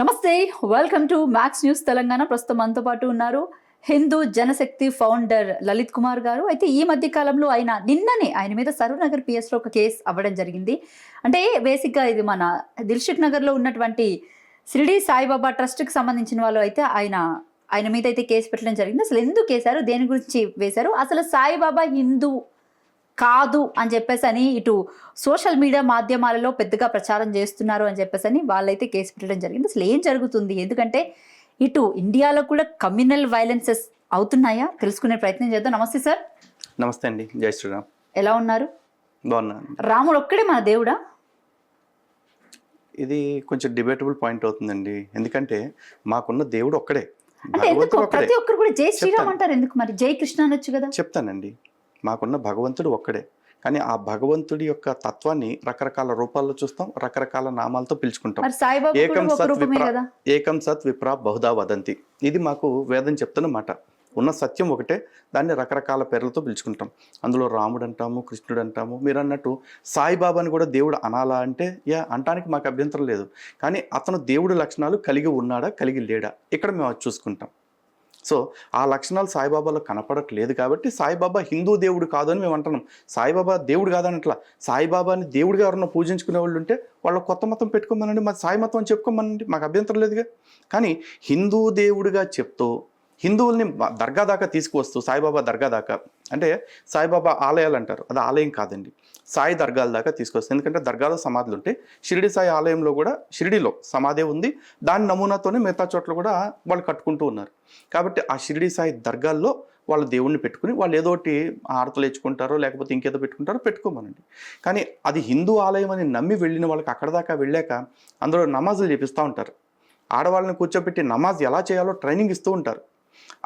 నమస్తే, welcome to max news Telangana. ప్రస్తుతం మనతో పాటు ఉన్నారు హిందూ జనశక్తి ఫౌండర్ లలిత్ కుమార్ గారు. అయితే ఈ మధ్య కాలంలో నిన్ననే ఆయన మీద సరూర్ నగర్ పిఎస్ లో ఒక కేసు అవ్వడం జరిగింది. అంటే బేసిక్గా ఇది మన దిల్షుక్ నగర్ లో ఉన్నటువంటి షిరిడి సాయిబాబా ట్రస్ట్ కి సంబంధించిన వాళ్ళు అయితే ఆయన మీద అయితే కేసు పెట్టడం జరిగింది. అసలు ఎందుకు వేశారు, దేని గురించి వేశారు, అసలు సాయిబాబా హిందూ కాదు అని చెప్పేసి ఇటు సోషల్ మీడియా మాధ్యమాలలో పెద్దగా ప్రచారం చేస్తున్నారు అని చెప్పేసి వాళ్ళైతే కేసు పెట్టడం జరిగింది. అసలు ఏం జరుగుతుంది, ఎందుకంటే ఇటు ఇండియాలో కూడా కమ్యూనల్ వైలెన్సెస్ అవుతున్నాయా తెలుసుకునే ప్రయత్నం చేద్దాం. నమస్తే సార్. నమస్తే అండి, జై శ్రీరామ్. ఎలా ఉన్నారు? బాగున్నాను. రాముడు ఒక్కడే మన దేవుడా? ఇది కొంచెం డిబేటబుల్ పాయింట్ అవుతుందండి. ఎందుకంటే మాకున్న దేవుడు ఒక్కడే. అంటే ఎందుకు ప్రతి ఒక్కరు కూడా జై శ్రీరామ్ అంటారు, ఎందుకు మరి జై కృష్ణ అనొచ్చు కదా? చెప్తానండి. మాకున్న భగవంతుడు ఒక్కడే, కానీ ఆ భగవంతుడి యొక్క తత్వాన్ని రకరకాల రూపాల్లో చూస్తాం, రకరకాల నామాలతో పిలుచుకుంటాం. ఏకం సత్ విప్ర బహుదా వదంతి, ఇది మాకు వేదం చెప్తున్నమాట. ఉన్న సత్యం ఒకటే, దాన్ని రకరకాల పేర్లతో పిలుచుకుంటాం. అందులో రాముడు అంటాము, కృష్ణుడు అంటాము. మీరు అన్నట్టు సాయిబాబాని కూడా దేవుడు అనాలా అంటే అంటానికి మాకు అభ్యంతరం లేదు. కానీ అతను దేవుడి లక్షణాలు కలిగి ఉన్నాడా, కలిగి లేడా, ఇక్కడ మేము అది చూసుకుంటాం. సో ఆ లక్షణాలు సాయిబాబాలో కనపడట్లేదు కాబట్టి సాయిబాబా హిందూ దేవుడు కాదు అని మేము అంటున్నాం. సాయిబాబా దేవుడు కాదనట్లా. సాయిబాబాని దేవుడిగా ఎవరన్నా పూజించుకునే వాళ్ళు ఉంటే వాళ్ళు కొత్త మతం పెట్టుకోమనండి, మాది సాయి మతం అని చెప్పుకోమనండి, మాకు అభ్యంతరం లేదుగా. కానీ హిందూ దేవుడిగా చెప్తూ హిందువుల్ని దర్గా దాకా తీసుకువస్తూ, సాయిబాబా దర్గా దాకా అంటే సాయిబాబా ఆలయాలు అంటారు, అది ఆలయం కాదండి, సాయి దర్గాల దాకా తీసుకొస్తుంది. ఎందుకంటే దర్గాలో సమాధులు ఉంటాయి. షిరిడి సాయి ఆలయంలో కూడా షిరిడిలో సమాధి ఉంది, దాని నమూనాతోనే మిగతా చోట్ల కూడా వాళ్ళు కట్టుకుంటూ ఉన్నారు. కాబట్టి ఆ షిరిడి సాయి దర్గాల్లో వాళ్ళు దేవుణ్ణి పెట్టుకుని వాళ్ళు ఏదోటి ఆరతలు ఇచ్చుకుంటారో లేకపోతే ఇంకేదో పెట్టుకుంటారో పెట్టుకోమనండి. కానీ అది హిందూ ఆలయం అని నమ్మి వెళ్ళిన వాళ్ళకి అక్కడ దాకా వెళ్ళాక అందులో నమాజులు చేపిస్తూ ఉంటారు. ఆడవాళ్ళని కూర్చోబెట్టి నమాజ్ ఎలా చేయాలో ట్రైనింగ్ ఇస్తూ ఉంటారు.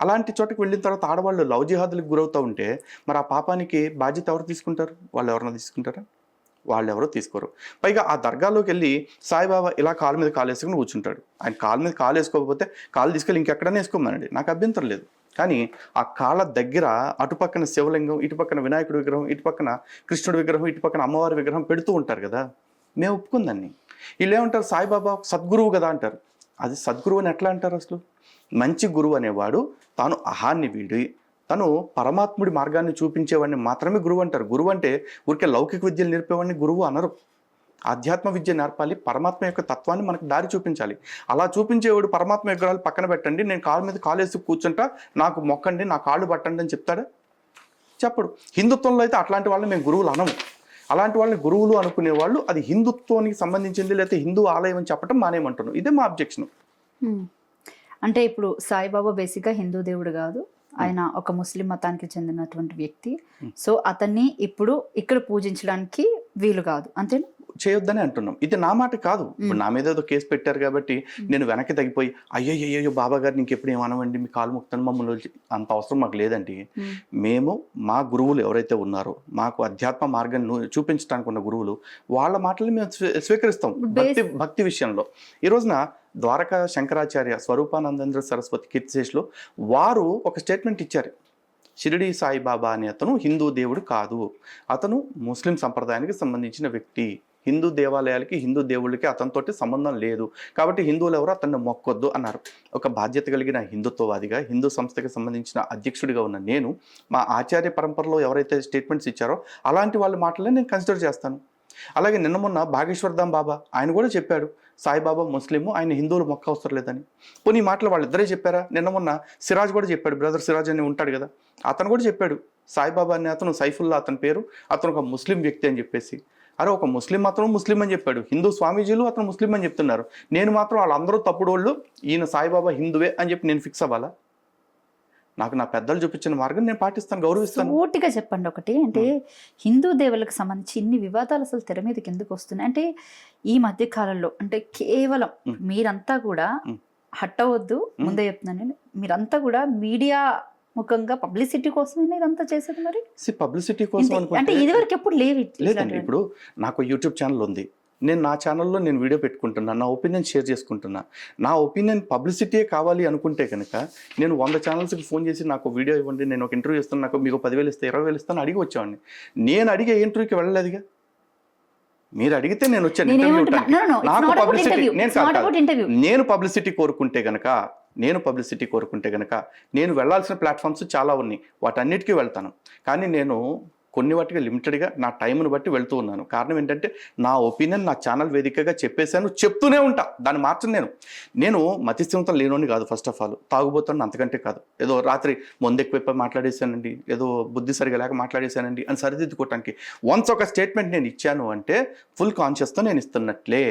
అలాంటి చోటకి వెళ్ళిన తర్వాత ఆడవాళ్ళు లవ్ జిహాదులకు గురవుతూ ఉంటే మరి ఆ పాపానికి బాధ్యత ఎవరు తీసుకుంటారు? వాళ్ళు ఎవరైనా తీసుకుంటారా? వాళ్ళు ఎవరో తీసుకోరు. పైగా ఆ దర్గాలోకి వెళ్ళి సాయిబాబా ఇలా కాలు మీద కాలు వేసుకుని కూర్చుంటాడు. ఆయన కాలు మీద కాలు వేసుకోకపోతే కాలు తీసుకెళ్ళి ఇంకెక్కడనే వేసుకోమనండి, నాకు అభ్యంతరం లేదు. కానీ ఆ కాళ్ళ దగ్గర అటుపక్కన శివలింగం, ఇటుపక్కన వినాయకుడి విగ్రహం, ఇటుపక్కన కృష్ణుడి విగ్రహం, ఇటుపక్కన అమ్మవారి విగ్రహం పెడుతూ ఉంటారు కదా. మేము ఒప్పుకుందాన్ని. వీళ్ళు ఏమంటారు, సాయిబాబా సద్గురువు కదా అంటారు. అది సద్గురువు అని ఎట్లా అంటారు? అసలు మంచి గురువు అనేవాడు తాను అహాన్ని వీడి తను పరమాత్ముడి మార్గాన్ని చూపించేవాడిని మాత్రమే గురువు అంటారు. గురువు అంటే ఊరికే లౌకిక విద్యలు నేర్పేవాడిని గురువు అనరు. ఆధ్యాత్మ విద్య నేర్పాలి, పరమాత్మ యొక్క తత్వాన్ని మనకు దారి చూపించాలి. అలా చూపించేవాడు పరమాత్మ విగ్రహాలు పక్కన పెట్టండి, నేను కాలు మీద కాలు వేసి కూర్చుంటా, నాకు మొక్కండి, నా కాళ్ళు పట్టండి అని చెప్తాడా? చెప్పడు. హిందుత్వంలో అయితే అట్లాంటి వాళ్ళని మేము గురువులు అనము. అలాంటి వాళ్ళని గురువులు అనుకునే వాళ్ళు అది హిందుత్వానికి సంబంధించింది లేకపోతే హిందూ ఆలయం అని చెప్పడం మానేమంటున్నాం. ఇదే మా అబ్జెక్షన్. అంటే ఇప్పుడు సాయిబాబా బేసిక్గా హిందూ దేవుడు కాదు, ఆయన ఒక ముస్లిం మతానికి చెందినటువంటి వ్యక్తి. సో అతన్ని ఇప్పుడు ఇక్కడ పూజించడానికి వీలు కాదు, అంతేనా? చేయొద్దని అంటున్నాం. ఇది నా మాట కాదు. ఇప్పుడు నా మీద ఏదో కేసు పెట్టారు కాబట్టి నేను వెనక్కి తగ్గిపోయి అయ్యో బాబా గారు ఇంకెప్పుడు ఏమనవండి, మీ కాలు ముక్తాను మమ్మల్ని, అంత అవసరం మాకు లేదండి. మేము మా గురువులు ఎవరైతే ఉన్నారో, మాకు అధ్యాత్మ మార్గాన్ని చూపించడానికి ఉన్న గురువులు, వాళ్ళ మాటలు మేము స్వీకరిస్తాం భక్తి విషయంలో. ఈ రోజున ద్వారకా శంకరాచార్య స్వరూపానందేంద్ర సరస్వతి కీర్తిశేషులు వారు ఒక స్టేట్మెంట్ ఇచ్చారు. షిరిడి సాయిబాబా అనే అతను హిందూ దేవుడు కాదు, అతను ముస్లిం సంప్రదాయానికి సంబంధించిన వ్యక్తి, హిందూ దేవాలయాలకి హిందూ దేవుళ్ళకి అతనితోటి సంబంధం లేదు, కాబట్టి హిందువులు ఎవరు అతన్ని మొక్కొద్దు అన్నారు. ఒక బాధ్యత కలిగిన హిందుత్వవాదిగా, హిందూ సంస్థకి సంబంధించిన అధ్యక్షుడిగా ఉన్న నేను మా ఆచార్య పరంపరలో ఎవరైతే స్టేట్మెంట్స్ ఇచ్చారో అలాంటి వాళ్ళ మాటలే నేను కన్సిడర్ చేస్తాను. అలాగే నిన్న మొన్న భాగేశ్వర్ధామ్ బాబా ఆయన కూడా చెప్పాడు సాయిబాబా ముస్లిము, ఆయన హిందువులు మొక్క అవసరం లేదని. పోనీ ఈ మాటలు వాళ్ళిద్దరే చెప్పారా? నిన్న మొన్న సిరాజ్ కూడా చెప్పాడు, బ్రదర్ సిరాజ్ అని ఉంటాడు కదా, అతను కూడా చెప్పాడు సాయిబాబా అనే అతను సైఫుల్లా అతని పేరు, అతను ఒక ముస్లిం వ్యక్తి అని చెప్పేసి. అరే ఒక ముస్లిం అతను ముస్లిం అని చెప్పాడు, హిందూ స్వామీజీలు అతను ముస్లిం అని చెప్తున్నారు. నేను మాత్రం వాళ్ళందరూ తప్పుడు వాళ్ళు, ఈయన సాయిబాబా హిందువే అని చెప్పి నేను ఫిక్స్ అవ్వాలా? నాకు నా పెద్దలు చూపించిన మార్గం నేను పాటిస్తాను, గౌరవిస్తాను. ఓటిగా చెప్పండి ఒకటి, అంటే హిందూ దేవుళ్ళకి సంబంధించి ఇన్ని వివాదాలు అసలు తెర మీదకి ఎందుకు వస్తున్నాయి? అంటే ఈ మధ్య కాలంలో అంటే కేవలం మీరంతా కూడా హట్ అవ్వద్దు, ముందే చెప్తున్నాను నేను, మీరంతా కూడా మీడియా ముఖంగా పబ్లిసిటీ కోసమే ఇదంతా చేసేది. మరి పబ్లిసిటీ కోసం అంటే ఇదివరకు ఎప్పుడు లేదండి. ఇప్పుడు నాకు యూట్యూబ్ ఛానల్ ఉంది, నేను నా ఛానల్లో నేను వీడియో పెట్టుకుంటున్నా, నా ఒపీనియన్ షేర్ చేసుకుంటున్నా. నా ఒపీనియన్ పబ్లిసిటీ కావాలి అనుకుంటే కనుక నేను 100 ఛానల్స్కి ఫోన్ చేసి నాకు వీడియో ఇవ్వండి, నేను ఒక ఇంటర్వ్యూ ఇస్తాను, నాకు మీకు 10,000 ఇస్తే 20,000 ఇస్తాను అడిగి వచ్చేవాడిని. నేను అడిగే ఇంటర్వ్యూకి వెళ్ళలేదుగా. మీరు అడిగితే నేను వచ్చాను నేను interview ఏమంటున్నా- ఇవ్వడానికి. no, no, no, it's నాకు not about పబ్లిసిటీ interview. నేను It's not కాదు, about interview. నేను పబ్లిసిటీ కోరుకుంటే గనక నేను వెళ్ళాల్సిన ప్లాట్ఫామ్స్ చాలా ఉన్నాయి, వాటన్నిటికీ వెళ్తాను. కానీ నేను కొన్ని వాటికి లిమిటెడ్గా నా టైంను బట్టి వెళ్తూ ఉన్నాను. కారణం ఏంటంటే నా ఒపీనియన్ నా ఛానల్ వేదికగా చెప్పేశాను, చెప్తూనే ఉంటా, దాన్ని మార్చను. నేను మతిస్థిమితం లేనోని కాదు. ఫస్ట్ ఆఫ్ ఆల్ తాగుబోతాను, అంతకంటే కాదు. ఏదో రాత్రి ముందెక్కువ మాట్లాడేశానండి, ఏదో బుద్ధి సరిగా లేక మాట్లాడేశానండి అని సరిదిద్దుకోవటానికి వన్స్ ఒక స్టేట్మెంట్ నేను ఇచ్చాను అంటే ఫుల్ కాన్షియస్తో నేను ఇస్తున్నట్లే.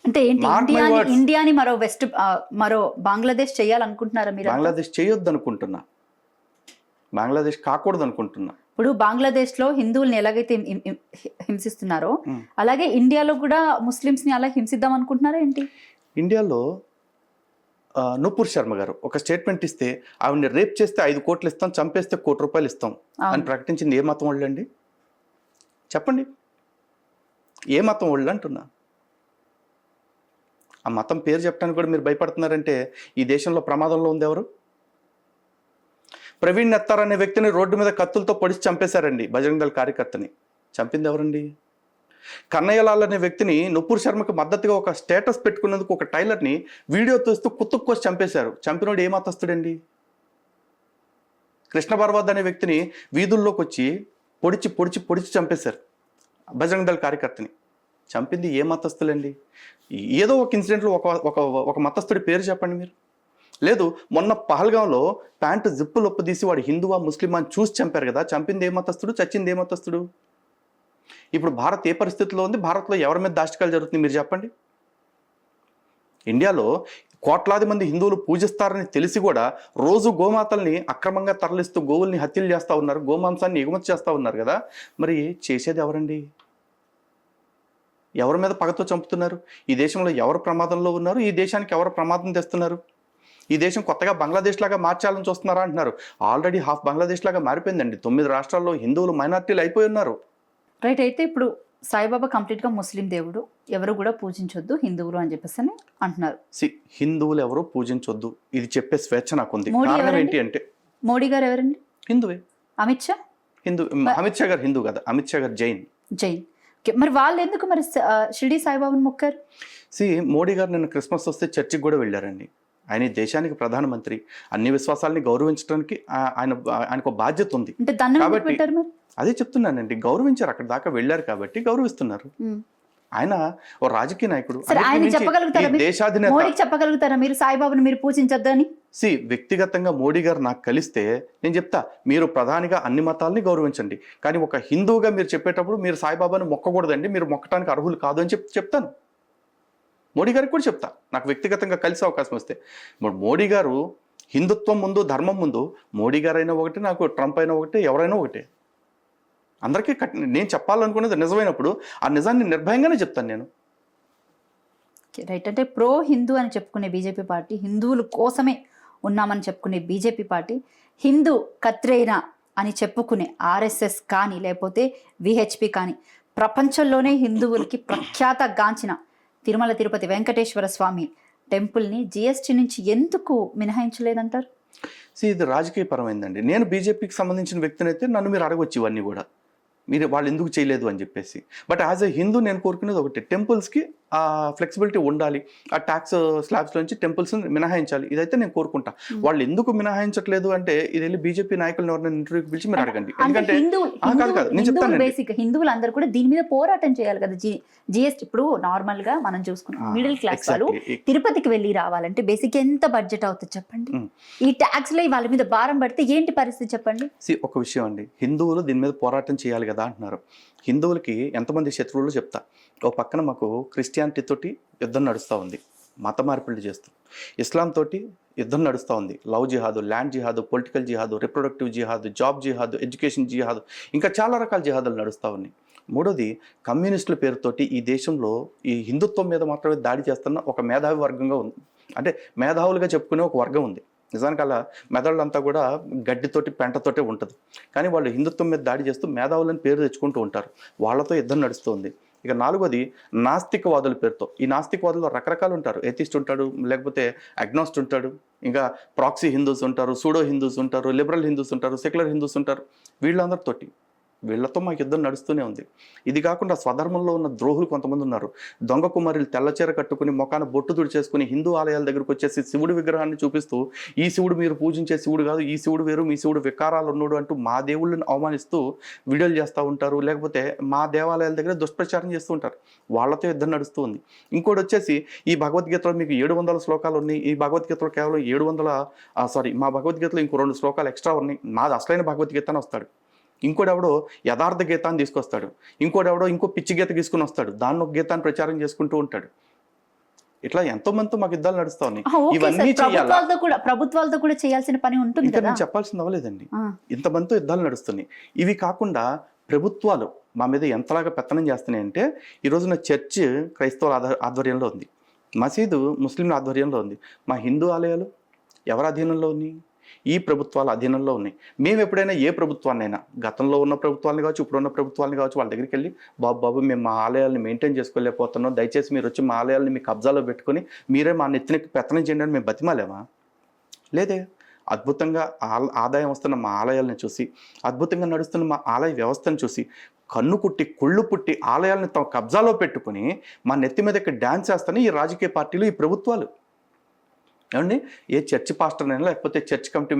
అంటే ఏంటి, Mark my words. ఇండియాని మరో బంగ్లాదేశ్ చేయాలనుకుంటున్నారా మీరు? బంగ్లాదేశ్ చేయొద్దు అనుకుంటున్నా, బంగ్లాదేశ్ కాకూడదు అనుకుంటున్నా. ఇప్పుడు బంగ్లాదేశ్ లో హిందువుల్ని ఎలాగైతే హింసిస్తున్నారో అలాగే ఇండియాలో కూడా ముస్లిమ్స్ ని అలా హింసిద్దాం అనుకుంటున్నారా ఏంటి? ఇండియాలో నూపూర్ శర్మ గారు ఒక స్టేట్మెంట్ ఇస్తే ఆవిడని రేప్ చేస్తే 5 కోట్లు ఇస్తాం, చంపేస్తే 1 కోటి రూపాయలు ఇస్తాం అని ప్రకటించింది ఏ మతం వాళ్ళు అండి? చెప్పండి, ఏ మతం వాళ్ళు అంటున్నా? ఆ మతం పేరు చెప్పడానికి కూడా మీరు భయపడుతున్నారంటే ఈ దేశంలో ప్రమాదంలో ఉంది ఎవరు? ప్రవీణ్ నెత్తార్ అనే వ్యక్తిని రోడ్డు మీద కత్తులతో పొడిచి చంపేశారండి, బజరంగ్ దళ్ కార్యకర్తని. చంపింది ఎవరండి? కన్నయ్యలాల్ అనే వ్యక్తిని నూపూర్ శర్మకు మద్దతుగా ఒక స్టేటస్ పెట్టుకున్నందుకు ఒక టైలర్ని వీడియో తీస్తూ కుత్తుక్కోసి చంపేశారు. చంపినోడు ఏ మతస్థుడండి? కృష్ణ బర్వాద్ అనే వ్యక్తిని వీధుల్లోకి వచ్చి పొడిచి పొడిచి పొడిచి చంపేశారు, బజరంగ్ దళ్ కార్యకర్తని. చంపింది ఏ మతస్థులండి? ఏదో ఒక ఇన్సిడెంట్లో ఒక మతస్థుడి పేరు చెప్పండి మీరు. లేదు, మొన్న పహల్గాంలో ప్యాంటు జిప్పు లొప్పు తీసి వాడు హిందువా ముస్లిమా అని చూసి చంపారు కదా, చంపింది ఏ మతస్థుడు, చచ్చింది ఏ మతస్థుడు? ఇప్పుడు భారత్ ఏ పరిస్థితిలో ఉంది? భారత్లో ఎవరి మీద దాష్టికాలు జరుగుతుంది మీరు చెప్పండి. ఇండియాలో కోట్లాది మంది హిందువులు పూజిస్తారని తెలిసి కూడా రోజు గోమాతల్ని అక్రమంగా తరలిస్తూ గోవుల్ని హత్యలు చేస్తూ ఉన్నారు, గోమాంసాన్ని ఎగుమతి చేస్తూ ఉన్నారు కదా. మరి చేసేది ఎవరండి? ఎవరి మీద పగతో చంపుతున్నారు? ఈ దేశంలో ఎవరు ప్రమాదంలో ఉన్నారు? ఈ దేశానికి ఎవరు ప్రమాదం తెస్తున్నారు? ఈ దేశం కొత్తగా బంగ్లాదేశ్ లాగా మార్చాలని చూస్తున్నారా అంటున్నారు. ఆల్రెడీ హాఫ్ బంగ్లాదేశ్ లాగా మారిపోయిందండి. 9 రాష్ట్రాల్లో హిందువులు మైనారిటీలు అయిపోయి ఉన్నారు. రైట్. అయితే ఇప్పుడు సాయిబాబా కంప్లీట్ గా ముస్లిం దేవుడు, ఎవరు కూడా పూజించొద్దు హిందువులు అని చెప్పేసి అంటున్నారు. హిందువులు ఎవరు పూజించొద్దు, ఇది చెప్పే స్వేచ్ఛ నాకుంది. మోడీ కారణం ఎవరండి? ఏంటి అంటే మోడీ గారు ఎవరండి? హిందువే. అమిత్ షా అమిత్ షా గారు హిందూ కదా, అమిత్ షా గారు జైన్. ఓకే, మరి వాళ్ళు ఎందుకు మరి షిరిడి సాయిబాబాను మొక్కారు? మోడీ గారు నిన్న క్రిస్మస్ వస్తే చర్చికి కూడా వెళ్ళారండి. ఆయన ఈ దేశానికి ప్రధానమంత్రి, అన్ని విశ్వాసాలని గౌరవించడానికి ఆయనకు బాధ్యత ఉంది. అంటే దండం కాబట్టి పెట్టారు మరి? అదే చెప్తున్నానండి, గౌరవించారు, అక్కడ దాకా వెళ్ళారు కాబట్టి గౌరవిస్తున్నారు. ఆయన ఓ రాజకీయ నాయకుడు, సరే, ఆయన చెప్పగలుగుతారా మీరు? దేశాధినేత. మోడీకి చెప్పగలుగుతారా మీరు సాయిబాబాను మీరు పూజించొద్దని? వ్యక్తిగతంగా మోడీ గారు నాకు కలిస్తే నేను చెప్తా, మీరు ప్రధానిగా అన్ని మతాలని గౌరవించండి, కానీ ఒక హిందువుగా మీరు చెప్పేటప్పుడు మీరు సాయిబాబాను మొక్కకూడదండి, మీరు మొక్కడానికి అర్హులు కాదు అని చెప్తాను. మోడీ గారికి కూడా చెప్తా, నాకు వ్యక్తిగతంగా కలిసే అవకాశం వస్తే. మోడీ గారు హిందుత్వం ముందు ధర్మం ముందు మోడీ గారు అయినా ఒకటి, నాకు ట్రంప్ అయినా ఒకటి, ఎవరైనా ఒకటే. అందరికీ నేను చెప్పాలనుకునేది నిజమైనప్పుడు ఆ నిజాన్ని నిర్భయంగానే చెప్తాను నేను. రైట్. అంటే ప్రో హిందూ అని చెప్పుకునే బీజేపీ పార్టీ, హిందువుల కోసమే ఉన్నామని చెప్పుకునే బీజేపీ పార్టీ, హిందూ కత్రేనా అని చెప్పుకునే ఆర్ఎస్ఎస్ కానీ లేకపోతే విహెచ్పి కానీ, ప్రపంచంలోనే హిందువులకి ప్రఖ్యాత గాంచిన తిరుమల తిరుపతి వెంకటేశ్వర స్వామి టెంపుల్ని జిఎస్టీ నుంచి ఎందుకు మినహాయించలేదంటారు? ఇది రాజకీయపరమైందండి. నేను బీజేపీకి సంబంధించిన వ్యక్తినైతే నన్ను మీరు అడగొచ్చు ఇవన్నీ కూడా, మీరు వాళ్ళు ఎందుకు చేయలేదు అని చెప్పేసి. బట్ యాజ్ ఎ హిందూ నేను కోరుకునేది ఒకటి, టెంపుల్స్కి ఆ ఫ్లెక్సిబిలిటీ ఉండాలి, ఆ ట్యాక్స్ స్లాబ్స్ నుంచి టెంపుల్స్ మినహాయించాలి, ఇదైతే నేను కోరుకుంటా. వాళ్ళు ఎందుకు మినహాయించట్లేదు అంటే ఇది వెళ్ళి బీజేపీ నాయకులను ఎవరైనా ఇంటర్వ్యూకి పిలిచి మీరు అడగండి. ఎందుకంటే కాదు నేను చెప్తాను, బేసిక్ హిందువులు అందరూ కూడా దీని మీద పోరాటం చేయాలి కదా. జిఎస్టీ ఇప్పుడు నార్మల్ గా మనం చూసుకున్నాం, మిడిల్ క్లాస్ వాళ్ళు తిరుపతికి వెళ్ళి రావాలంటే బేసిక్ ఎంత బడ్జెట్ అవుతుంది చెప్పండి? ఈ ట్యాక్స్ లో వాళ్ళ మీద భారం పడితే ఏంటి పరిస్థితి చెప్పండి? ఒక విషయం అండి, హిందువులు దీని మీద పోరాటం చేయాలి కదా అంటున్నారు. హిందువులకి ఎంతమంది శత్రువులు చెప్తా. ఓ పక్కన మాకు క్రిస్టియానిటీ తోటి యుద్ధం నడుస్తూ ఉంది, మత మార్పిళ్ళు చేస్తూ. ఇస్లాం తోటి యుద్ధం నడుస్తూ ఉంది, లవ్ జిహాదు, ల్యాండ్ జిహాదు, పొలిటికల్ జిహాదు, రిప్రొడక్టివ్ జిహాదు, జాబ్ జిహాదు, ఎడ్యుకేషన్ జిహాదు, ఇంకా చాలా రకాల జిహాదులు నడుస్తూ ఉన్నాయి. మూడోది కమ్యూనిస్టుల పేరుతోటి ఈ దేశంలో ఈ హిందుత్వం మీద మాత్రమే దాడి చేస్తున్న ఒక మేధావి వర్గంగా ఉంది, అంటే మేధావులుగా చెప్పుకునే ఒక వర్గం ఉంది. నిజానికి అలా మెదళ్ళంతా కూడా గడ్డితోటి పెంటతోటే ఉంటుంది, కానీ వాళ్ళు హిందుత్వం మీద దాడి చేస్తూ మేధావులని పేరు తెచ్చుకుంటూ ఉంటారు, వాళ్ళతో యుద్ధం నడుస్తుంది. ఇక నాలుగోది నాస్తికవాదుల పేరుతో. ఈ నాస్తికవాదుల్లో రకరకాలు ఉంటారు, ఎథిస్ట్ ఉంటాడు, లేకపోతే అగ్నాస్ట్ ఉంటాడు, ఇంకా ప్రాక్సీ హిందూస్ ఉంటారు, సూడో హిందూస్ ఉంటారు, లిబరల్ హిందూస్ ఉంటారు, సెక్యులర్ హిందూస్ ఉంటారు. వీళ్ళందరితోటి వీళ్ళతో మాకు యుద్ధం నడుస్తూనే ఉంది. ఇది కాకుండా స్వధర్మంలో ఉన్న ద్రోహులు కొంతమంది ఉన్నారు. దొంగ కుమారులు తెల్లచీర కట్టుకుని మొఖాన బొట్టు తుడిచేసుకుని హిందూ ఆలయాల దగ్గరకు వచ్చేసి శివుడి విగ్రహాన్ని చూపిస్తూ, ఈ శివుడు మీరు పూజించే శివుడు కాదు, ఈ శివుడు వేరు, మీ శివుడు వికారాలు ఉన్నాడు అంటూ మా దేవుళ్ళని అవమానిస్తూ వీడియోలు చేస్తూ ఉంటారు. లేకపోతే మా దేవాలయాల దగ్గర దుష్ప్రచారం చేస్తూ ఉంటారు. వాళ్ళతో యుద్ధం నడుస్తూ ఉంది. ఇంకోటి వచ్చేసి ఈ భగవద్గీతలో మీకు 700 శ్లోకాలు ఉన్నాయి. ఈ భగవద్గీతలో కేవలం 700 మా భగవద్గీతలో ఇంకో 2 శ్లోకాలు ఎక్స్ట్రా ఉన్నాయి. మాది అసలైన భగవద్గీత అని వస్తాడు. ఇంకోడెవడో యథార్థ గీతాన్ని తీసుకొస్తాడు. ఇంకోడెవడో ఇంకో పిచ్చి గీత తీసుకుని వస్తాడు. దాన్ని ఒక గీతాన్ని ప్రచారం చేసుకుంటూ ఉంటాడు. ఇట్లా ఎంతో మందితో మాకు యుద్ధాలు నడుస్తా ఉన్నాయి. ఇవన్నీ ప్రభుత్వాలతో కూడా చేయాల్సిన పని ఉంటుంది ఇంకా నేను చెప్పాల్సింది అవ్వలేదండి. ఇంతమందితో యుద్ధాలు నడుస్తున్నాయి. ఇవి కాకుండా ప్రభుత్వాలు మా మీద ఎంతలాగా పెత్తనం చేస్తున్నాయంటే, ఈ రోజున చర్చ్ క్రైస్తవుల ఆధ్వర్యంలో ఉంది, మసీదు ముస్లింల ఆధ్వర్యంలో ఉంది. మా హిందూ ఆలయాలు ఎవరి అధీనంలో ఉన్నాయి? ఈ ప్రభుత్వాల అధీనంలో ఉన్నాయి. మేము ఎప్పుడైనా ఏ ప్రభుత్వాన్నైనా, గతంలో ఉన్న ప్రభుత్వాలను కావచ్చు, ఇప్పుడున్న ప్రభుత్వాలను కావచ్చు, వాళ్ళ దగ్గరికి వెళ్ళి బాబు మేము మా ఆలయాలను మెయింటైన్ చేసుకోలేకపోతున్నాం, దయచేసి మీరు వచ్చి మా ఆలయాలను మీ కబ్జాలో పెట్టుకొని మీరే మా నెత్తినకి పెత్తనం చేయండి అని మేము బతిమాలేమా? లేదే. అద్భుతంగా ఆదాయం వస్తున్న మా ఆలయాలను చూసి, అద్భుతంగా నడుస్తున్న మా ఆలయ వ్యవస్థను చూసి కన్ను కుట్టి కుళ్ళు పుట్టి ఆలయాలను తమ కబ్జాలో పెట్టుకుని మా నెత్తి మీద ఇక్కడ డ్యాన్స్ చేస్తానే ఈ రాజకీయ పార్టీలు, ఈ ప్రభుత్వాలు. ఏమండి, ఏ చర్చ్ పాస్టర్నైనా లేకపోతే చర్చ్ కమిటీ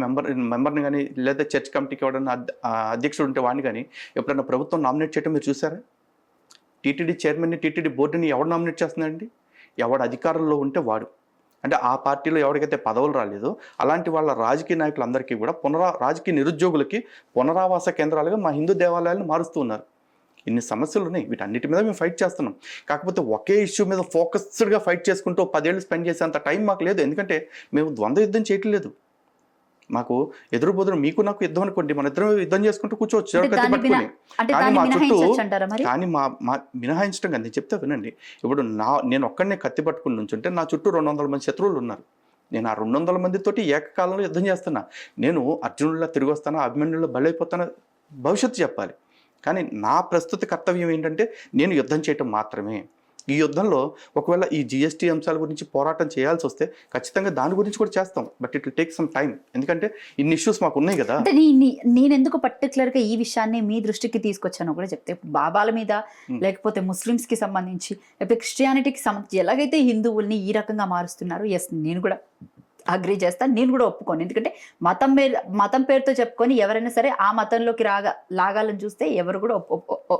మెంబర్ని కానీ, లేదా చర్చ్ కమిటీకి ఎవడన్నా అధ్యక్షుడు ఉంటే వాడిని కానీ ఎప్పుడన్నా ప్రభుత్వం నామినేట్ చేయడం మీరు చూసారా? టీటీడీ చైర్మన్ని, టీటీడీ బోర్డుని ఎవడు నామినేట్ చేస్తున్నాడండి? ఎవడు అధికారంలో ఉంటే వాడు. అంటే ఆ పార్టీలో ఎవరికైతే పదవులు రాలేదో అలాంటి వాళ్ళ రాజకీయ నాయకులందరికీ కూడా రాజకీయ నిరుద్యోగులకి పునరావాస కేంద్రాలుగా మా హిందూ దేవాలయాలను మారుస్తూ ఉన్నారు. ఇన్ని సమస్యలు ఉన్నాయి. వీటన్నిటి మీద మేము ఫైట్ చేస్తున్నాం. కాకపోతే ఒకే ఇష్యూ మీద ఫోకస్డ్గా ఫైట్ చేసుకుంటూ 10 ఏళ్ళు స్పెండ్ చేసేంత టైం మాకు లేదు. ఎందుకంటే మేము ద్వంద్వ యుద్ధం చేయట్లేదు. మాకు ఎదురు బదురు మీకు నాకు యుద్ధం అనుకోండి, మన ఇద్దరం యుద్ధం చేసుకుంటూ కూర్చోవచ్చు పట్టుకుని. కానీ మా చుట్టూ కానీ మా మినహాయించడం కానీ నేను చెప్తా వినండి. ఇప్పుడు నేను ఒక్కడనే కత్తి పట్టుకుని నుంచుంటే నా చుట్టూ 200 మంది శత్రువులు ఉన్నారు. నేను ఆ 200 మందితోటి ఏకకాలంలో యుద్ధం చేస్తున్నా. నేను అర్జునుడిలా తిరిగి వస్తానా, అభిమన్యుల్లో బలైపోతానా, భవిష్యత్తు చెప్పాలి. కానీ నా ప్రస్తుత కర్తవ్యం ఏంటంటే నేను యుద్ధం చేయటం మాత్రమే. ఈ యుద్ధంలో ఒకవేళ ఈ జిఎస్టీ అంశాల గురించి పోరాటం చేయాల్సి వస్తే ఖచ్చితంగా దాని గురించి కూడా చేస్తాం. But it will take some time. ఎందుకంటే ఇన్ని ఇష్యూస్ మాకు ఉన్నాయి కదా. అంటే నేను ఎందుకు పర్టికులర్గా ఈ విషయాన్ని మీ దృష్టికి తీసుకొచ్చానో కూడా చెప్తే, బాబాల మీద లేకపోతే ముస్లిమ్స్కి సంబంధించి లేకపోతే క్రిస్టియానిటీకి సంబంధించి ఎలాగైతే హిందువుల్ని ఈ రకంగా మారుస్తున్నారు, ఎస్ నేను కూడా అగ్రీ చేస్తాను, నేను కూడా ఒప్పుకోను. ఎందుకంటే మతం పేరుతో చెప్పుకొని ఎవరైనా సరే ఆ మతంలోకి లాగాలని చూస్తే ఎవరు కూడా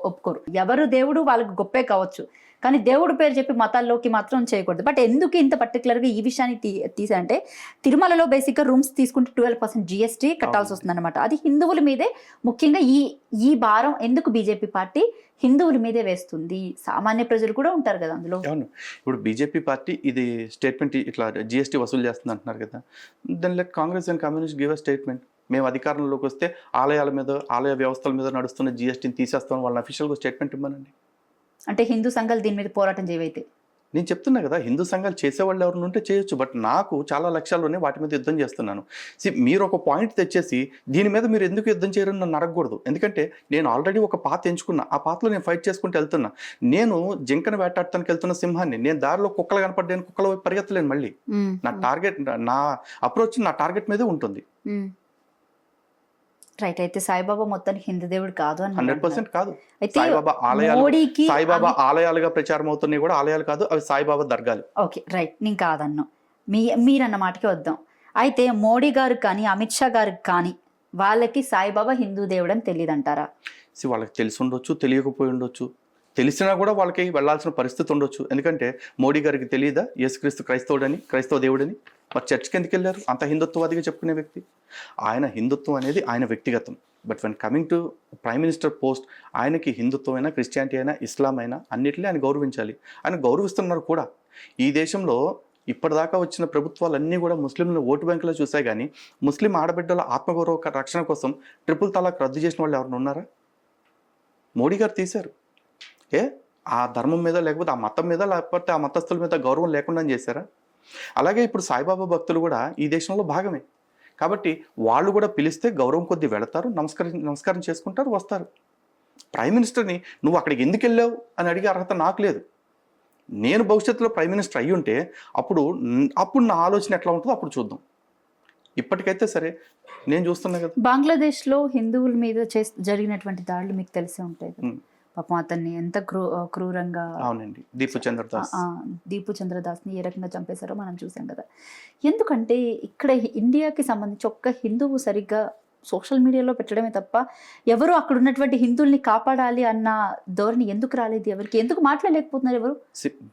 ఒప్పుకోరు. ఎవరు దేవుడు వాళ్ళకి గొప్పే కావచ్చు, కానీ దేవుడు పేరు చెప్పి మతాల్లోకి మాత్రం చేయకూడదు. బట్ ఎందుకు ఇంత పర్టికులర్గా ఈ విషయాన్ని తీసంటే, తిరుమలలో బేసిక్గా రూమ్స్ తీసుకుంటే 12% GST కట్టాల్సి వస్తుంది అనమాట. అది హిందువుల మీదే, ముఖ్యంగా ఈ భారం ఎందుకు బీజేపీ పార్టీ హిందువుల మీదే వేస్తుంది? సామాన్య ప్రజలు కూడా ఉంటారు కదా అందులో. అవును, ఇప్పుడు బీజేపీ పార్టీ ఇది స్టేట్మెంట్ ఇట్లా GST వసూలు చేస్తుంది అంటున్నారు కదా. Then let Congress and communist give a statement. మేము అధికారంలోకి వస్తే ఆలయాల మీద, ఆలయ వ్యవస్థల మీద నడుస్తున్న GSTని తీసేస్తాం వాళ్ళని అఫీషియల్గా స్టేట్మెంట్ ఇవ్వనండి. అంటే హిందూ సంఘాలు దీని మీద పోరాటం చేయవైతే నేను చెప్తున్నా కదా, హిందూ సంఘాలు చేసేవాళ్ళు ఎవరిని ఉంటే చేయొచ్చు. బట్ నాకు చాలా లక్ష్యాలునే వాటి మీద యుద్ధం చేస్తున్నాను. మీరు ఒక పాయింట్ తెచ్చేసి దీని మీద మీరు ఎందుకు యుద్ధం చేయరని నన్ను అడగకూడదు. ఎందుకంటే నేను ఆల్రెడీ ఒక పాత ఎంచుకున్నా. ఆ పాతలో నేను ఫైట్ చేసుకుంటూ వెళ్తున్నా. నేను జింకను వేటాడటానికి వెళ్తున్న సింహాన్ని, నేను దారిలో కుక్కలు కనపడ్డాను, కుక్కల వైపు పరిగెత్తలేను. మళ్ళీ నా టార్గెట్, నా అప్రోచ్ నా టార్గెట్ మీదే ఉంటుంది. రైట్. అయితే సాయిబాబా మొత్తానికి హిందూ దేవుడు కాదు అని 100% కాదు. సాయిబాబా ఆలయాలుగా ప్రచారం అవుతున్నాయి కూడా ఆలయాలు కాదు, అవి సాయిబాబా దర్గాలు. Okay, right. నేను కాదన్నా, మీరన్న మాటకి వద్దాం. అయితే మోడీ గారు కానీ అమిత్ షా గారికి కానీ వాళ్ళకి సాయిబాబా హిందూ దేవుడు అని తెలియదు అంటారా? వాళ్ళకి తెలిసి ఉండొచ్చు, తెలియకపోయి ఉండొచ్చు. తెలిసినా కూడా వాళ్ళకి వెళ్లాల్సిన పరిస్థితి ఉండొచ్చు. ఎందుకంటే మోడీ గారికి తెలియదా యేసుక్రీస్తు క్రైస్తవుడని, క్రైస్తవ దేవుడని? మరి చర్చ్కి ఎందుకు వెళ్ళారు? అంత హిందుత్వవాదిగా చెప్పుకునే వ్యక్తి ఆయన. హిందుత్వం అనేది ఆయన వ్యక్తిగతం. But when coming to prime minister post, ఆయనకి హిందుత్వం అయినా, క్రిస్టియానిటీ అయినా, ఇస్లాం అయినా అన్నిటినీ ఆయన గౌరవించాలి. ఆయన గౌరవిస్తున్నారు కూడా. ఈ దేశంలో ఇప్పటిదాకా వచ్చిన ప్రభుత్వాలన్నీ కూడా ముస్లింలను ఓటు బ్యాంకులో చూసాయి. కానీ ముస్లిం ఆడబిడ్డల ఆత్మగౌరవ రక్షణ కోసం ట్రిపుల్ తలాక్ రద్దు చేసిన వాళ్ళు ఎవరైనా ఉన్నారా? మోడీ గారు తీశారు. ఆ ధర్మం మీద, లేకపోతే ఆ మతం మీద, లేకపోతే ఆ మతస్థుల మీద గౌరవం లేకుండా చేశారా? అలాగే ఇప్పుడు సాయిబాబా భక్తులు కూడా ఈ దేశంలో భాగమే. కాబట్టి వాళ్ళు కూడా పిలిస్తే గౌరవం కొద్దీ వెళతారు, నమస్కారం చేసుకుంటారు, వస్తారు. ప్రైమ్ మినిస్టర్ని నువ్వు అక్కడికి ఎందుకు వెళ్ళావు అని అడిగే అర్హత నాకు లేదు. నేను భవిష్యత్తులో ప్రైమ్ మినిస్టర్ అయ్యి ఉంటే అప్పుడు నా ఆలోచన ఎట్లా ఉంటుందో అప్పుడు చూద్దాం. ఇప్పటికైతే సరే నేను చూస్తున్నా కదా. బంగ్లాదేశ్లో హిందువుల మీద జరిగినటువంటి దాడులు మీకు తెలిసే ఉంటాయి కదా. ఉమ్, పాపం అతన్ని ఎంత క్రూరంగా అవునండి, దీపు చంద్రదాస్. దీపు చంద్రదాస్ని ఏ రకంగా చంపేశారో మనం చూసాం కదా. ఎందుకంటే ఇక్కడ ఇండియాకి సంబంధించి ఒక్క హిందువు సరిగ్గా సోషల్ మీడియాలో పెట్టడమే తప్ప ఎవరు అక్కడ ఉన్నటువంటి హిందువుల్ని కాపాడాలి అన్న ధోరణి ఎందుకు రాలేదు? ఎవరికి ఎందుకు మాట్లాడలేకపోతున్నారు ఎవరు?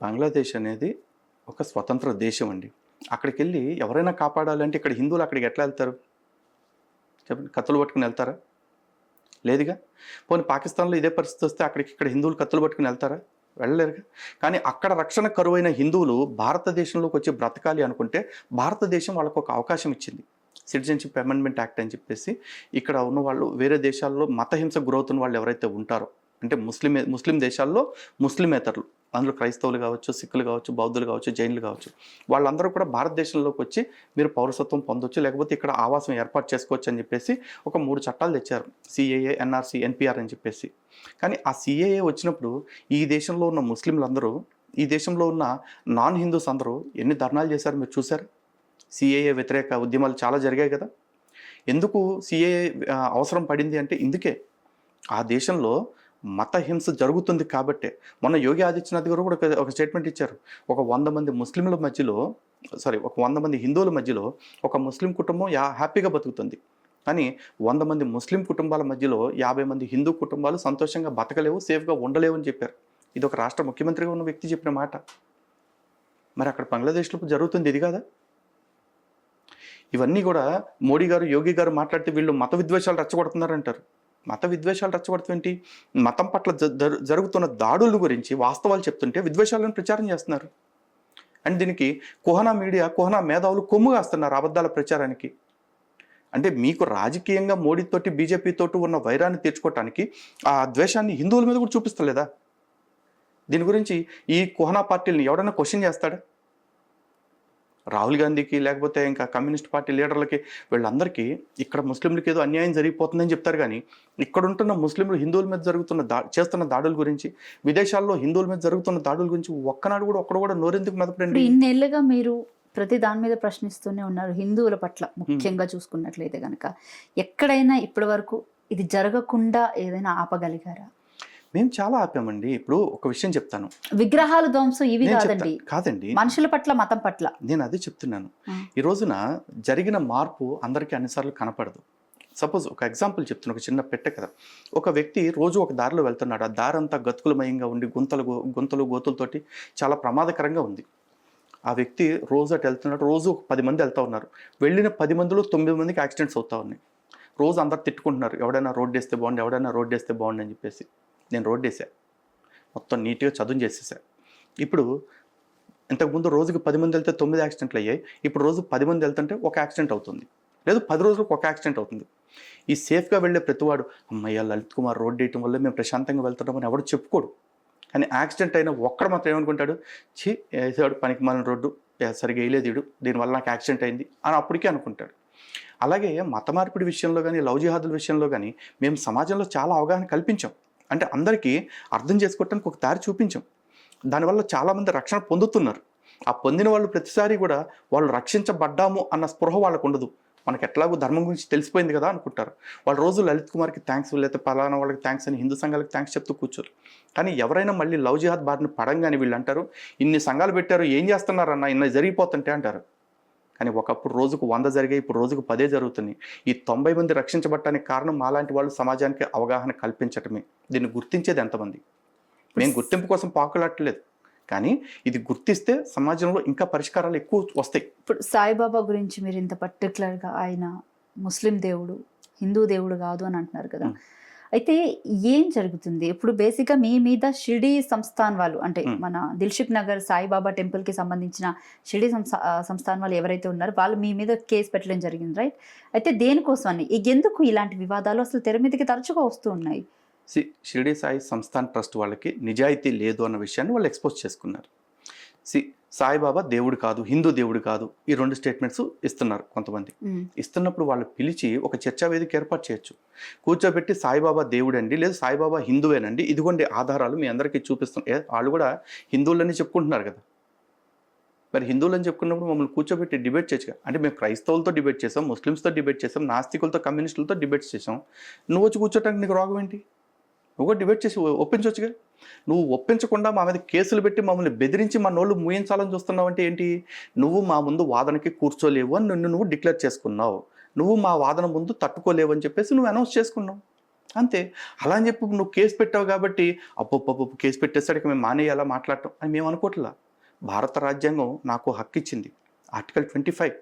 బంగ్లాదేశ్ అనేది ఒక స్వతంత్ర దేశం అండి. అక్కడికి వెళ్ళి ఎవరైనా కాపాడాలంటే ఇక్కడ హిందువులు అక్కడికి ఎట్లా వెళ్తారు చెప్పండి? కత్తులు పట్టుకుని వెళ్తారా? లేదుగా. పోనీ పాకిస్తాన్లో ఇదే పరిస్థితి వస్తే అక్కడికి ఇక్కడ హిందువులు కత్తులు పట్టుకుని వెళ్తారా? వెళ్ళలేరుగా. కానీ అక్కడ రక్షణ కరువైన హిందువులు భారతదేశంలోకి వచ్చి బ్రతకాలి అనుకుంటే భారతదేశం వాళ్ళకు ఒక అవకాశం ఇచ్చింది. సిటిజన్షిప్ అమెండ్మెంట్ యాక్ట్ అని చెప్పేసి ఇక్కడ ఉన్న వాళ్ళు వేరే దేశాల్లో మతహింస గురవుతున్న వాళ్ళు ఎవరైతే ఉంటారో, అంటే ముస్లిం దేశాల్లో ముస్లిమేతరులు, అందులో క్రైస్తవులు కావచ్చు, సిక్కులు కావచ్చు, బౌద్ధులు కావచ్చు, జైన్లు కావచ్చు, వాళ్ళందరూ కూడా భారతదేశంలోకి వచ్చి మీరు పౌరసత్వం పొందొచ్చు, లేకపోతే ఇక్కడ ఆవాసం ఏర్పాటు చేసుకోవచ్చు అని చెప్పేసి ఒక 3 చట్టాలు తెచ్చారు. సిఏఏ, ఎన్ఆర్సీ, ఎన్పిఆర్ అని చెప్పేసి. కానీ ఆ సిఏఏ వచ్చినప్పుడు ఈ దేశంలో ఉన్న ముస్లింలందరూ, ఈ దేశంలో ఉన్న నాన్ హిందూస్ అందరూ ఎన్ని ధర్నాలు చేశారు మీరు చూసారు? సిఏఏ వ్యతిరేక ఉద్యమాలు చాలా జరిగాయి కదా. ఎందుకు సిఏఏ అవసరం పడింది అంటే ఇందుకే. ఆ దేశంలో మత హింస జరుగుతుంది కాబట్టే. మొన్న యోగి ఆదిత్యనాథ్ గారు కూడా ఒక స్టేట్మెంట్ ఇచ్చారు. ఒక 100 మంది ముస్లింల మధ్యలో, ఒక 100 మంది హిందువుల మధ్యలో ఒక ముస్లిం కుటుంబం హ్యాపీగా బతుకుతుంది. కానీ 100 మంది ముస్లిం కుటుంబాల మధ్యలో 50 మంది హిందూ కుటుంబాలు సంతోషంగా బతకలేవు, సేఫ్గా ఉండలేవు అని చెప్పారు. ఇది ఒక రాష్ట్ర ముఖ్యమంత్రిగా ఉన్న వ్యక్తి చెప్పిన మాట. మరి అక్కడ బంగ్లాదేశ్లో జరుగుతుంది ఇది కాదా? ఇవన్నీ కూడా మోడీ గారు, యోగి గారు మాట్లాడితే వీళ్ళు మత విద్వేషాలు రెచ్చగొడుతున్నారంటారు. మత విద్వేషాలు రెచ్చగొడుతుంటే మతం పట్ల జరుగుతున్న దాడుల గురించి వాస్తవాలు చెప్తుంటే విద్వేషాలను ప్రచారం చేస్తున్నారు. అండ్ దీనికి కుహనా మేధావులు కొమ్ము కాస్తున్నారు అబద్ధాల ప్రచారానికి. అంటే మీకు రాజకీయంగా మోడీతోటి, బీజేపీతోటి ఉన్న వైరాన్ని తీర్చుకోవటానికి ఆ ద్వేషాన్ని హిందువుల మీద కూడా చూపిస్తలేదా? దీని గురించి ఈ కుహనా పార్టీలను ఎవడైనా క్వశ్చన్ చేస్తాడా? రాహుల్ గాంధీకి, లేకపోతే ఇంకా కమ్యూనిస్ట్ పార్టీ లీడర్లకి, వీళ్ళందరికీ ఇక్కడ ముస్లింలకి ఏదో అన్యాయం జరిగిపోతుందని చెప్తారు. కానీ ఇక్కడ ఉంటున్న ముస్లింలు హిందువుల మీద చేస్తున్న దాడుల గురించి, విదేశాల్లో హిందువుల మీద జరుగుతున్న దాడుల గురించి ఒక్కనాడు కూడా ఒక్కడు కూడా నోరెందుకు మెదపడండి? ఇన్నేళ్లుగా మీరు ప్రతి దాని మీద ప్రశ్నిస్తూనే ఉన్నారు. హిందువుల పట్ల ముఖ్యంగా చూసుకున్నట్లయితే కనుక ఎక్కడైనా ఇప్పటి వరకు ఇది జరగకుండా ఏదైనా ఆపగలిగారా? మేము చాలా ఆపామండి. ఇప్పుడు ఒక విషయం చెప్తాను. విగ్రహాలు ధ్వంసం ఇవి కాదండి, మనుషుల పట్ల, మతం పట్ల. నేను అదే చెప్తున్నాను. ఈ రోజున జరిగిన మార్పు అందరికీ అన్నిసార్లు కనపడదు. సపోజ్ ఒక ఎగ్జాంపుల్ చెప్తున్నా, ఒక చిన్న పెట్టె కదా. ఒక వ్యక్తి రోజు ఒక దారిలో వెళ్తున్నాడు. ఆ దారి అంతా గతుకులమయంగా ఉండి గుంతలు గోతులతోటి చాలా ప్రమాదకరంగా ఉంది. ఆ వ్యక్తి రోజు అటు వెళ్తున్నాడు. రోజు 10 మంది వెళ్తూ ఉన్నారు. వెళ్ళిన 10 మందిలో 9 మందికి యాక్సిడెంట్స్ అవుతూ ఉన్నాయి. రోజు అందరు తిట్టుకుంటున్నారు, ఎవడైనా రోడ్డు వేస్తే బాగుండు, ఎవడైనా రోడ్డు వేస్తే బాగుండు అని చెప్పేసి. నేను రోడ్డు వేసా, మొత్తం నీట్గా చదువు చేసేసా. ఇప్పుడు ఇంతకుముందు రోజుకి 10 మంది వెళ్తే 9 యాక్సిడెంట్లు అయ్యాయి. ఇప్పుడు రోజు 10 మంది వెళ్తుంటే ఒక యాక్సిడెంట్ అవుతుంది, లేదు 10 రోజులకు ఒక యాక్సిడెంట్ అవుతుంది. ఈ సేఫ్గా వెళ్ళే ప్రతివాడు అమ్మయ్య లలిత్ కుమార్ రోడ్డు వేయటం వల్ల మేము ప్రశాంతంగా వెళ్తున్నామని ఎవడు చెప్పుకోడు. కానీ యాక్సిడెంట్ అయిన ఒక్కడు మాత్రం ఏమనుకుంటాడు, వేసాడు పనికి మాలిన రోడ్డు, సరిగా వేయలేదు వీడు, దీనివల్ల నాకు యాక్సిడెంట్ అయింది అని అప్పటికే అనుకుంటాడు. అలాగే మత మార్పిడి విషయంలో కానీ, లవ్ జిహాదుల విషయంలో కానీ మేము సమాజంలో చాలా అవగాహన కల్పించాం. అంటే అందరికీ అర్థం చేసుకోవటానికి ఒక దారి చూపించాం. దానివల్ల చాలామంది రక్షణ పొందుతున్నారు. ఆ పొందిన వాళ్ళు ప్రతిసారి కూడా వాళ్ళు రక్షించబడ్డాము అన్న స్పృహ వాళ్ళకు ఉండదు. మనకు ఎట్లాగో ధర్మం గురించి తెలిసిపోయింది కదా అనుకుంటారు. వాళ్ళు రోజు లలిత్ కుమార్కి థ్యాంక్స్, లేకపోతే పలానా వాళ్ళకి థ్యాంక్స్ అని హిందూ సంఘాలకు థ్యాంక్స్ చెప్తూ కూర్చోరు. కానీ ఎవరైనా మళ్ళీ లవ్ జిహాద్ బారిన పడంగానే వీళ్ళు అంటారు, ఇన్ని సంఘాలు పెట్టారు, ఏం చేస్తున్నారన్న, ఇన్ని జరిగిపోతుంటే అంటారు. కానీ ఒకప్పుడు రోజుకు 100 జరిగాయి, ఇప్పుడు రోజుకు 10 జరుగుతున్నాయి. ఈ 90 మంది రక్షించబడటానికి కారణం మాలాంటి వాళ్ళు సమాజానికి అవగాహన కల్పించటమే. దీన్ని గుర్తించేది ఎంతమంది? మేము గుర్తింపు కోసం పాకులాట్టలేదు, కానీ ఇది గుర్తిస్తే సమాజంలో ఇంకా పరిష్కారాలు ఎక్కువ వస్తాయి. ఇప్పుడు సాయిబాబా గురించి మీరు ఇంత పర్టికులర్గా ఆయన ముస్లిం దేవుడు, హిందూ దేవుడు కాదు అని అంటున్నారు కదా. అయితే ఏం జరుగుతుంది ఇప్పుడు? బేసిక్గా మీ మీద షిరిడి సంస్థాన్ వాళ్ళు, అంటే మన దిల్సుఖ్ నగర్ సాయిబాబా టెంపుల్కి సంబంధించిన షిరిడి సంస్థాన్ వాళ్ళు ఎవరైతే ఉన్నారో వాళ్ళు మీ మీద కేసు పెట్టడం జరిగింది, రైట్? అయితే దేనికోసం అని, ఎందుకు ఇలాంటి వివాదాలు అసలు తెర మీదకి తరచుగా వస్తూ ఉన్నాయి? షిరిడి సాయి సంస్థాన్ ట్రస్ట్ వాళ్ళకి నిజాయితీ లేదు అన్న విషయాన్ని వాళ్ళు ఎక్స్పోజ్ చేసుకున్నారు. సాయిబాబా దేవుడు కాదు, హిందూ దేవుడు కాదు, ఈ 2 స్టేట్మెంట్స్ ఇస్తున్నారు కొంతమంది. ఇస్తున్నప్పుడు వాళ్ళు పిలిచి ఒక చర్చా వేదిక ఏర్పాటు చేయొచ్చు. కూర్చోబెట్టి సాయిబాబా దేవుడండి, లేదు సాయిబాబా హిందువేనండి, ఇదిగోండి ఆధారాలు మీ అందరికీ చూపిస్తున్నారు. వాళ్ళు కూడా హిందువులని చెప్పుకుంటున్నారు కదా. మరి హిందువులు అని చెప్పుకున్నప్పుడు మమ్మల్ని కూర్చోబెట్టి డిబేట్ చేయొచ్చుగా. అంటే మేము క్రైస్తవులతో డిబేట్ చేసాం, ముస్లిమ్స్తో డిబేట్ చేసాం, నాస్తికులతో, కమ్యూనిస్టులతో డిబేట్స్ చేసాం. నువ్వు వచ్చి కూర్చోటానికి నీకు రోగం ఏంటి? నువ్వు కూడా డిబేట్ చేసి ఒప్పించవచ్చుగా. నువ్వు ఒప్పించకుండా మా మీద కేసులు పెట్టి మమ్మల్ని బెదిరించి మా నోళ్ళు మూయించాలని చూస్తున్నావు అంటే ఏంటి? నువ్వు మా ముందు వాదనకి కూర్చోలేవు అని నువ్వు డిక్లేర్ చేసుకున్నావు. నువ్వు మా వాదన ముందు తట్టుకోలేవు అని చెప్పేసి నువ్వు అనౌన్స్ చేసుకున్నావు అంతే. అలా అని చెప్పి నువ్వు కేసు పెట్టావు కాబట్టి అప్పొప్ప కేసు పెట్టేసరికి మేము మానేయాలా మాట్లాడటం అని మేము అనుకోవట్లా. భారత రాజ్యాంగం నాకు హక్కు ఇచ్చింది. ఆర్టికల్ 25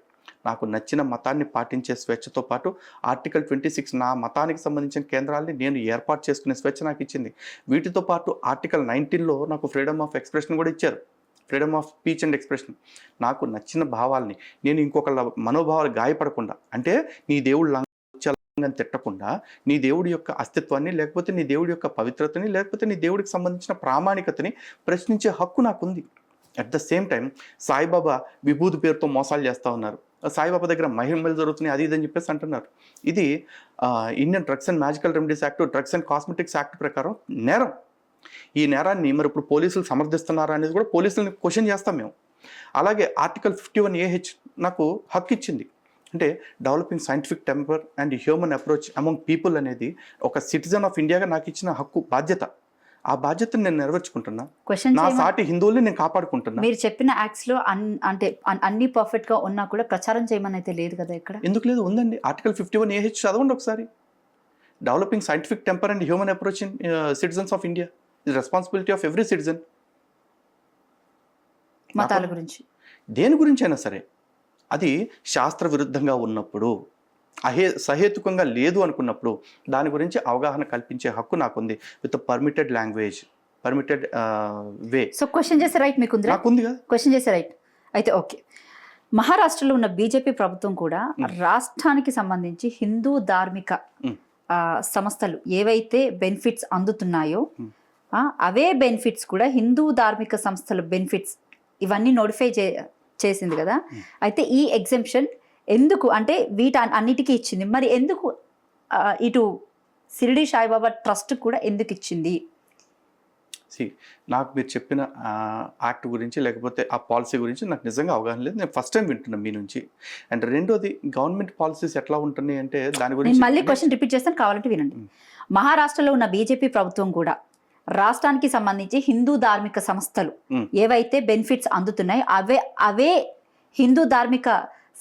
నాకు నచ్చిన మతాన్ని పాటించే స్వేచ్ఛతో పాటు ఆర్టికల్ 26 నా మతానికి సంబంధించిన కేంద్రాలని నేను ఏర్పాటు చేసుకునే స్వేచ్ఛ నాకు ఇచ్చింది. వీటితో పాటు ఆర్టికల్ 19లో నాకు ఫ్రీడమ్ ఆఫ్ ఎక్స్ప్రెషన్ కూడా ఇచ్చారు. Freedom of speech and expression. నాకు నచ్చిన భావాల్ని నేను ఇంకొకళ్ళ మనోభావాలు గాయపడకుండా, అంటే నీ దేవుడు అని తిట్టకుండా, నీ దేవుడి యొక్క అస్తిత్వాన్ని, లేకపోతే నీ దేవుడి యొక్క పవిత్రతని, లేకపోతే నీ దేవుడికి సంబంధించిన ప్రామాణికతని ప్రశ్నించే హక్కు నాకుంది. At the same time Saibaba విభూతి పేరుతో మోసాలు చేస్తూ ఉన్నారు. సాయిబాబా దగ్గర మహిమలు జరుగుతున్నాయి అది ఇదని చెప్పేసి అంటున్నారు. ఇది Indian drugs and magical remedies act, drugs and cosmetics act ప్రకారం నేరం. ఈ నేరాన్ని మరి ఇప్పుడు పోలీసులు సమర్థిస్తున్నారా అనేది కూడా పోలీసులను క్వశ్చన్ చేస్తాం మేము. అలాగే ఆర్టికల్ 51AH నాకు హక్కు ఇచ్చింది. అంటే developing scientific temper and human approach among people అనేది ఒక సిటిజన్ ఆఫ్ ఇండియాగా నాకు ఇచ్చిన హక్కు, బాధ్యత. ఆ బాధ్యతను నేను నెరవేర్చుకుంటున్నా. నా సాటి హిందువుల్ని నేను కాపాడుకుంటున్నా. మీరు చెప్పిన యాక్ట్స్ లో అంటే అన్ని పర్ఫెక్ట్ గా ఉన్నా కూడా ప్రచారం చేయమని అయితే లేదు కదా ఇక్కడ? ఎందుకు లేదు? ఉందండి. ఆర్టికల్ 51AH చదవండి ఒకసారి. Developing scientific temper and human approach in citizens of India is responsibility of every citizen. మతాల గురించి, దేని గురించి అయినా సరే, అది శాస్త్ర విరుద్ధంగా ఉన్నప్పుడు, సహేతుకంగా లేదు అనుకున్నప్పుడు దాని గురించి అవగాహన కల్పించే హక్కు నాకుంది. With permitted language, permitted way. So question చేసే రైట్ మీకు నాకుంది కదా. క్వశ్చన్ చేసే రైట్ అయితే ఓకే. మహారాష్ట్రలో ఉన్న బీజేపీ ప్రభుత్వం కూడా రాష్ట్రానికి సంబంధించి హిందూ ధార్మిక సంస్థలు ఏవైతే బెనిఫిట్స్ అందుతున్నాయో అవే బెనిఫిట్స్ కూడా హిందూ ధార్మిక సంస్థల బెనిఫిట్స్ ఇవన్నీ నోటిఫై చేసింది కదా. అయితే ఈ ఎగ్జెంప్షన్ ఎందుకు, అంటే అన్నిటికీ ఇచ్చింది, మరి ఎందుకు ఇటు షిరిడి సాయిబాబా ట్రస్ట్ కూడా ఎందుకు ఇచ్చింది? నాకు మీరు చెప్పిన యాక్ట్ గురించి లేకపోతే ఆ పాలసీ గురించి నాకు నిజంగా అవగాహన లేదు. నేను ఫస్ట్ టైం వింటున్నాను మీ నుంచి. అండ్ రెండోది, గవర్నమెంట్ పాలసీస్ ఎట్లా ఉంటున్నాయి అంటే దాని గురించి మళ్ళీ క్వశ్చన్ రిపీట్ చేస్తాను, కావాలంటే వినండి. మహారాష్ట్రలో ఉన్న బీజేపీ ప్రభుత్వం కూడా రాష్ట్రానికి సంబంధించి హిందూ ధార్మిక సంస్థలు ఏవైతే బెనిఫిట్స్ అందుతున్నాయో అవే హిందూ ధార్మిక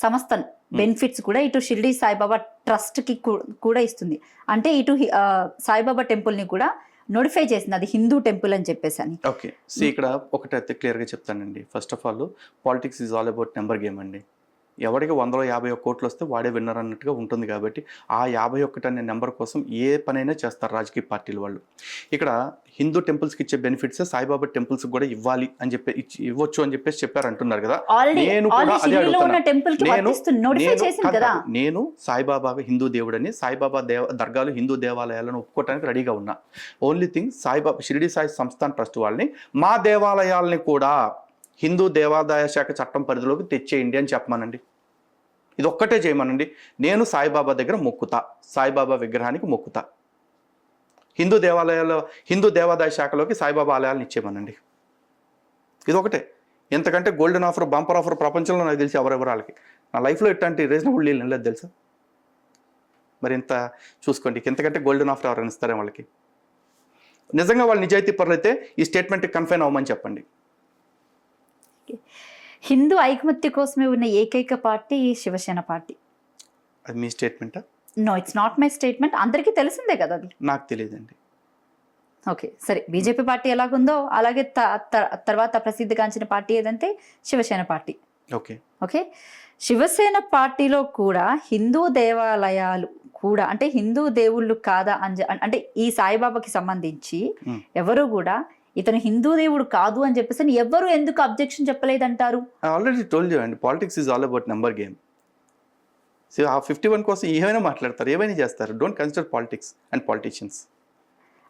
సంస్థ బెనిఫిట్స్ కూడా ఇటు షిరిడి సాయిబాబా ట్రస్ట్ కి కూడా ఇస్తుంది. అంటే ఇటు సాయిబాబా టెంపుల్ ని కూడా నోటిఫై చేసింది అది హిందూ టెంపుల్ అని చెప్పేసి అని. ఓకే, ఇక్కడ ఒకటైతే క్లియర్గా చెప్తానండి. First of all, politics is all about number game అండి. ఎవరికి 151 కోట్లు వస్తే వాడే విన్నర్ అన్నట్టుగా ఉంటుంది. కాబట్టి ఆ 51 అనే నెంబర్ కోసం ఏ పనైనా చేస్తారు రాజకీయ పార్టీల వాళ్ళు. ఇక్కడ హిందూ టెంపుల్స్కి ఇచ్చే బెనిఫిట్స్ సాయిబాబా టెంపుల్స్ కూడా ఇవ్వాలి అని చెప్పి ఇవ్వచ్చు అని చెప్పేసి చెప్పారు అంటున్నారు కదా. నేను కూడా అదే అడుగుతున్నా. నేను సాయిబాబా హిందూ దేవుడని, సాయిబాబా దర్గాలు హిందూ దేవాలయాలను ఒప్పుకోవడానికి రెడీగా ఉన్నా. Only thing, Saibaba Shirdi Sai Samsthan trust వాళ్ళని మా దేవాలయాలని కూడా హిందూ దేవాదాయ శాఖ చట్టం పరిధిలోకి తెచ్చేయండి అని చెప్పమానండి. ఇది ఒక్కటే చేయమనండి. నేను సాయిబాబా దగ్గర మొక్కుతా, సాయిబాబా విగ్రహానికి మొక్కుతా. హిందూ దేవాలయాల్లో హిందూ దేవాదాయ శాఖలోకి సాయిబాబా ఆలయాలను ఇచ్చేయమనండి. ఇది ఒకటే. ఎంతకంటే గోల్డెన్ ఆఫర్, బంపర్ ఆఫర్ ప్రపంచంలో నాకు తెలిసి ఎవరెవరాలకి నా లైఫ్లో ఇట్లాంటి రీజనబుల్ డీల్ లేదు తెలుసా. మరి ఇంత చూసుకోండి, ఎంతకంటే గోల్డెన్ ఆఫర్ ఎవరైనా ఇస్తారే వాళ్ళకి. నిజంగా వాళ్ళు నిజాయితీ పరులైతే ఈ స్టేట్మెంట్కి కన్ఫైన్ అవ్వమని చెప్పండి. హిందూ ఐకమత్య కోసమే ఉన్న ఏకైక పార్టీ శివసేన పార్టీ. అది మీ స్టేట్మెంటా? No, it's not my statement. అందరికీ తెలిసిందే కదా అది. నాకు తెలియదండి. ఓకే సరే, బీజేపీ పార్టీ ఎలాగుందో అలాగే తర్వాత ప్రసిద్ధిగాంచిన పార్టీ ఏదంటే Shiv Sena party. Okay okay, Shiv Sena పార్టీలో కూడా హిందూ దేవాలయాలు కూడా, అంటే హిందూ దేవుళ్ళు కాదా అంటే ఈ సాయిబాబాకి సంబంధించి ఎవరు కూడా ఇతను హిందూ దేవుడు కాదు అని చెప్పేసి ఎవరు ఎందుకు అబ్జెక్షన్ చెప్పలేదంటారు? ఆల్రెడీ టోల్డ్ యూ అండి, politics is all about number game. So ఆ 51 కోసం ఏమైనా మాట్లాడతారు, ఏమైనా చేస్తారు. Don't consider politics and politicians.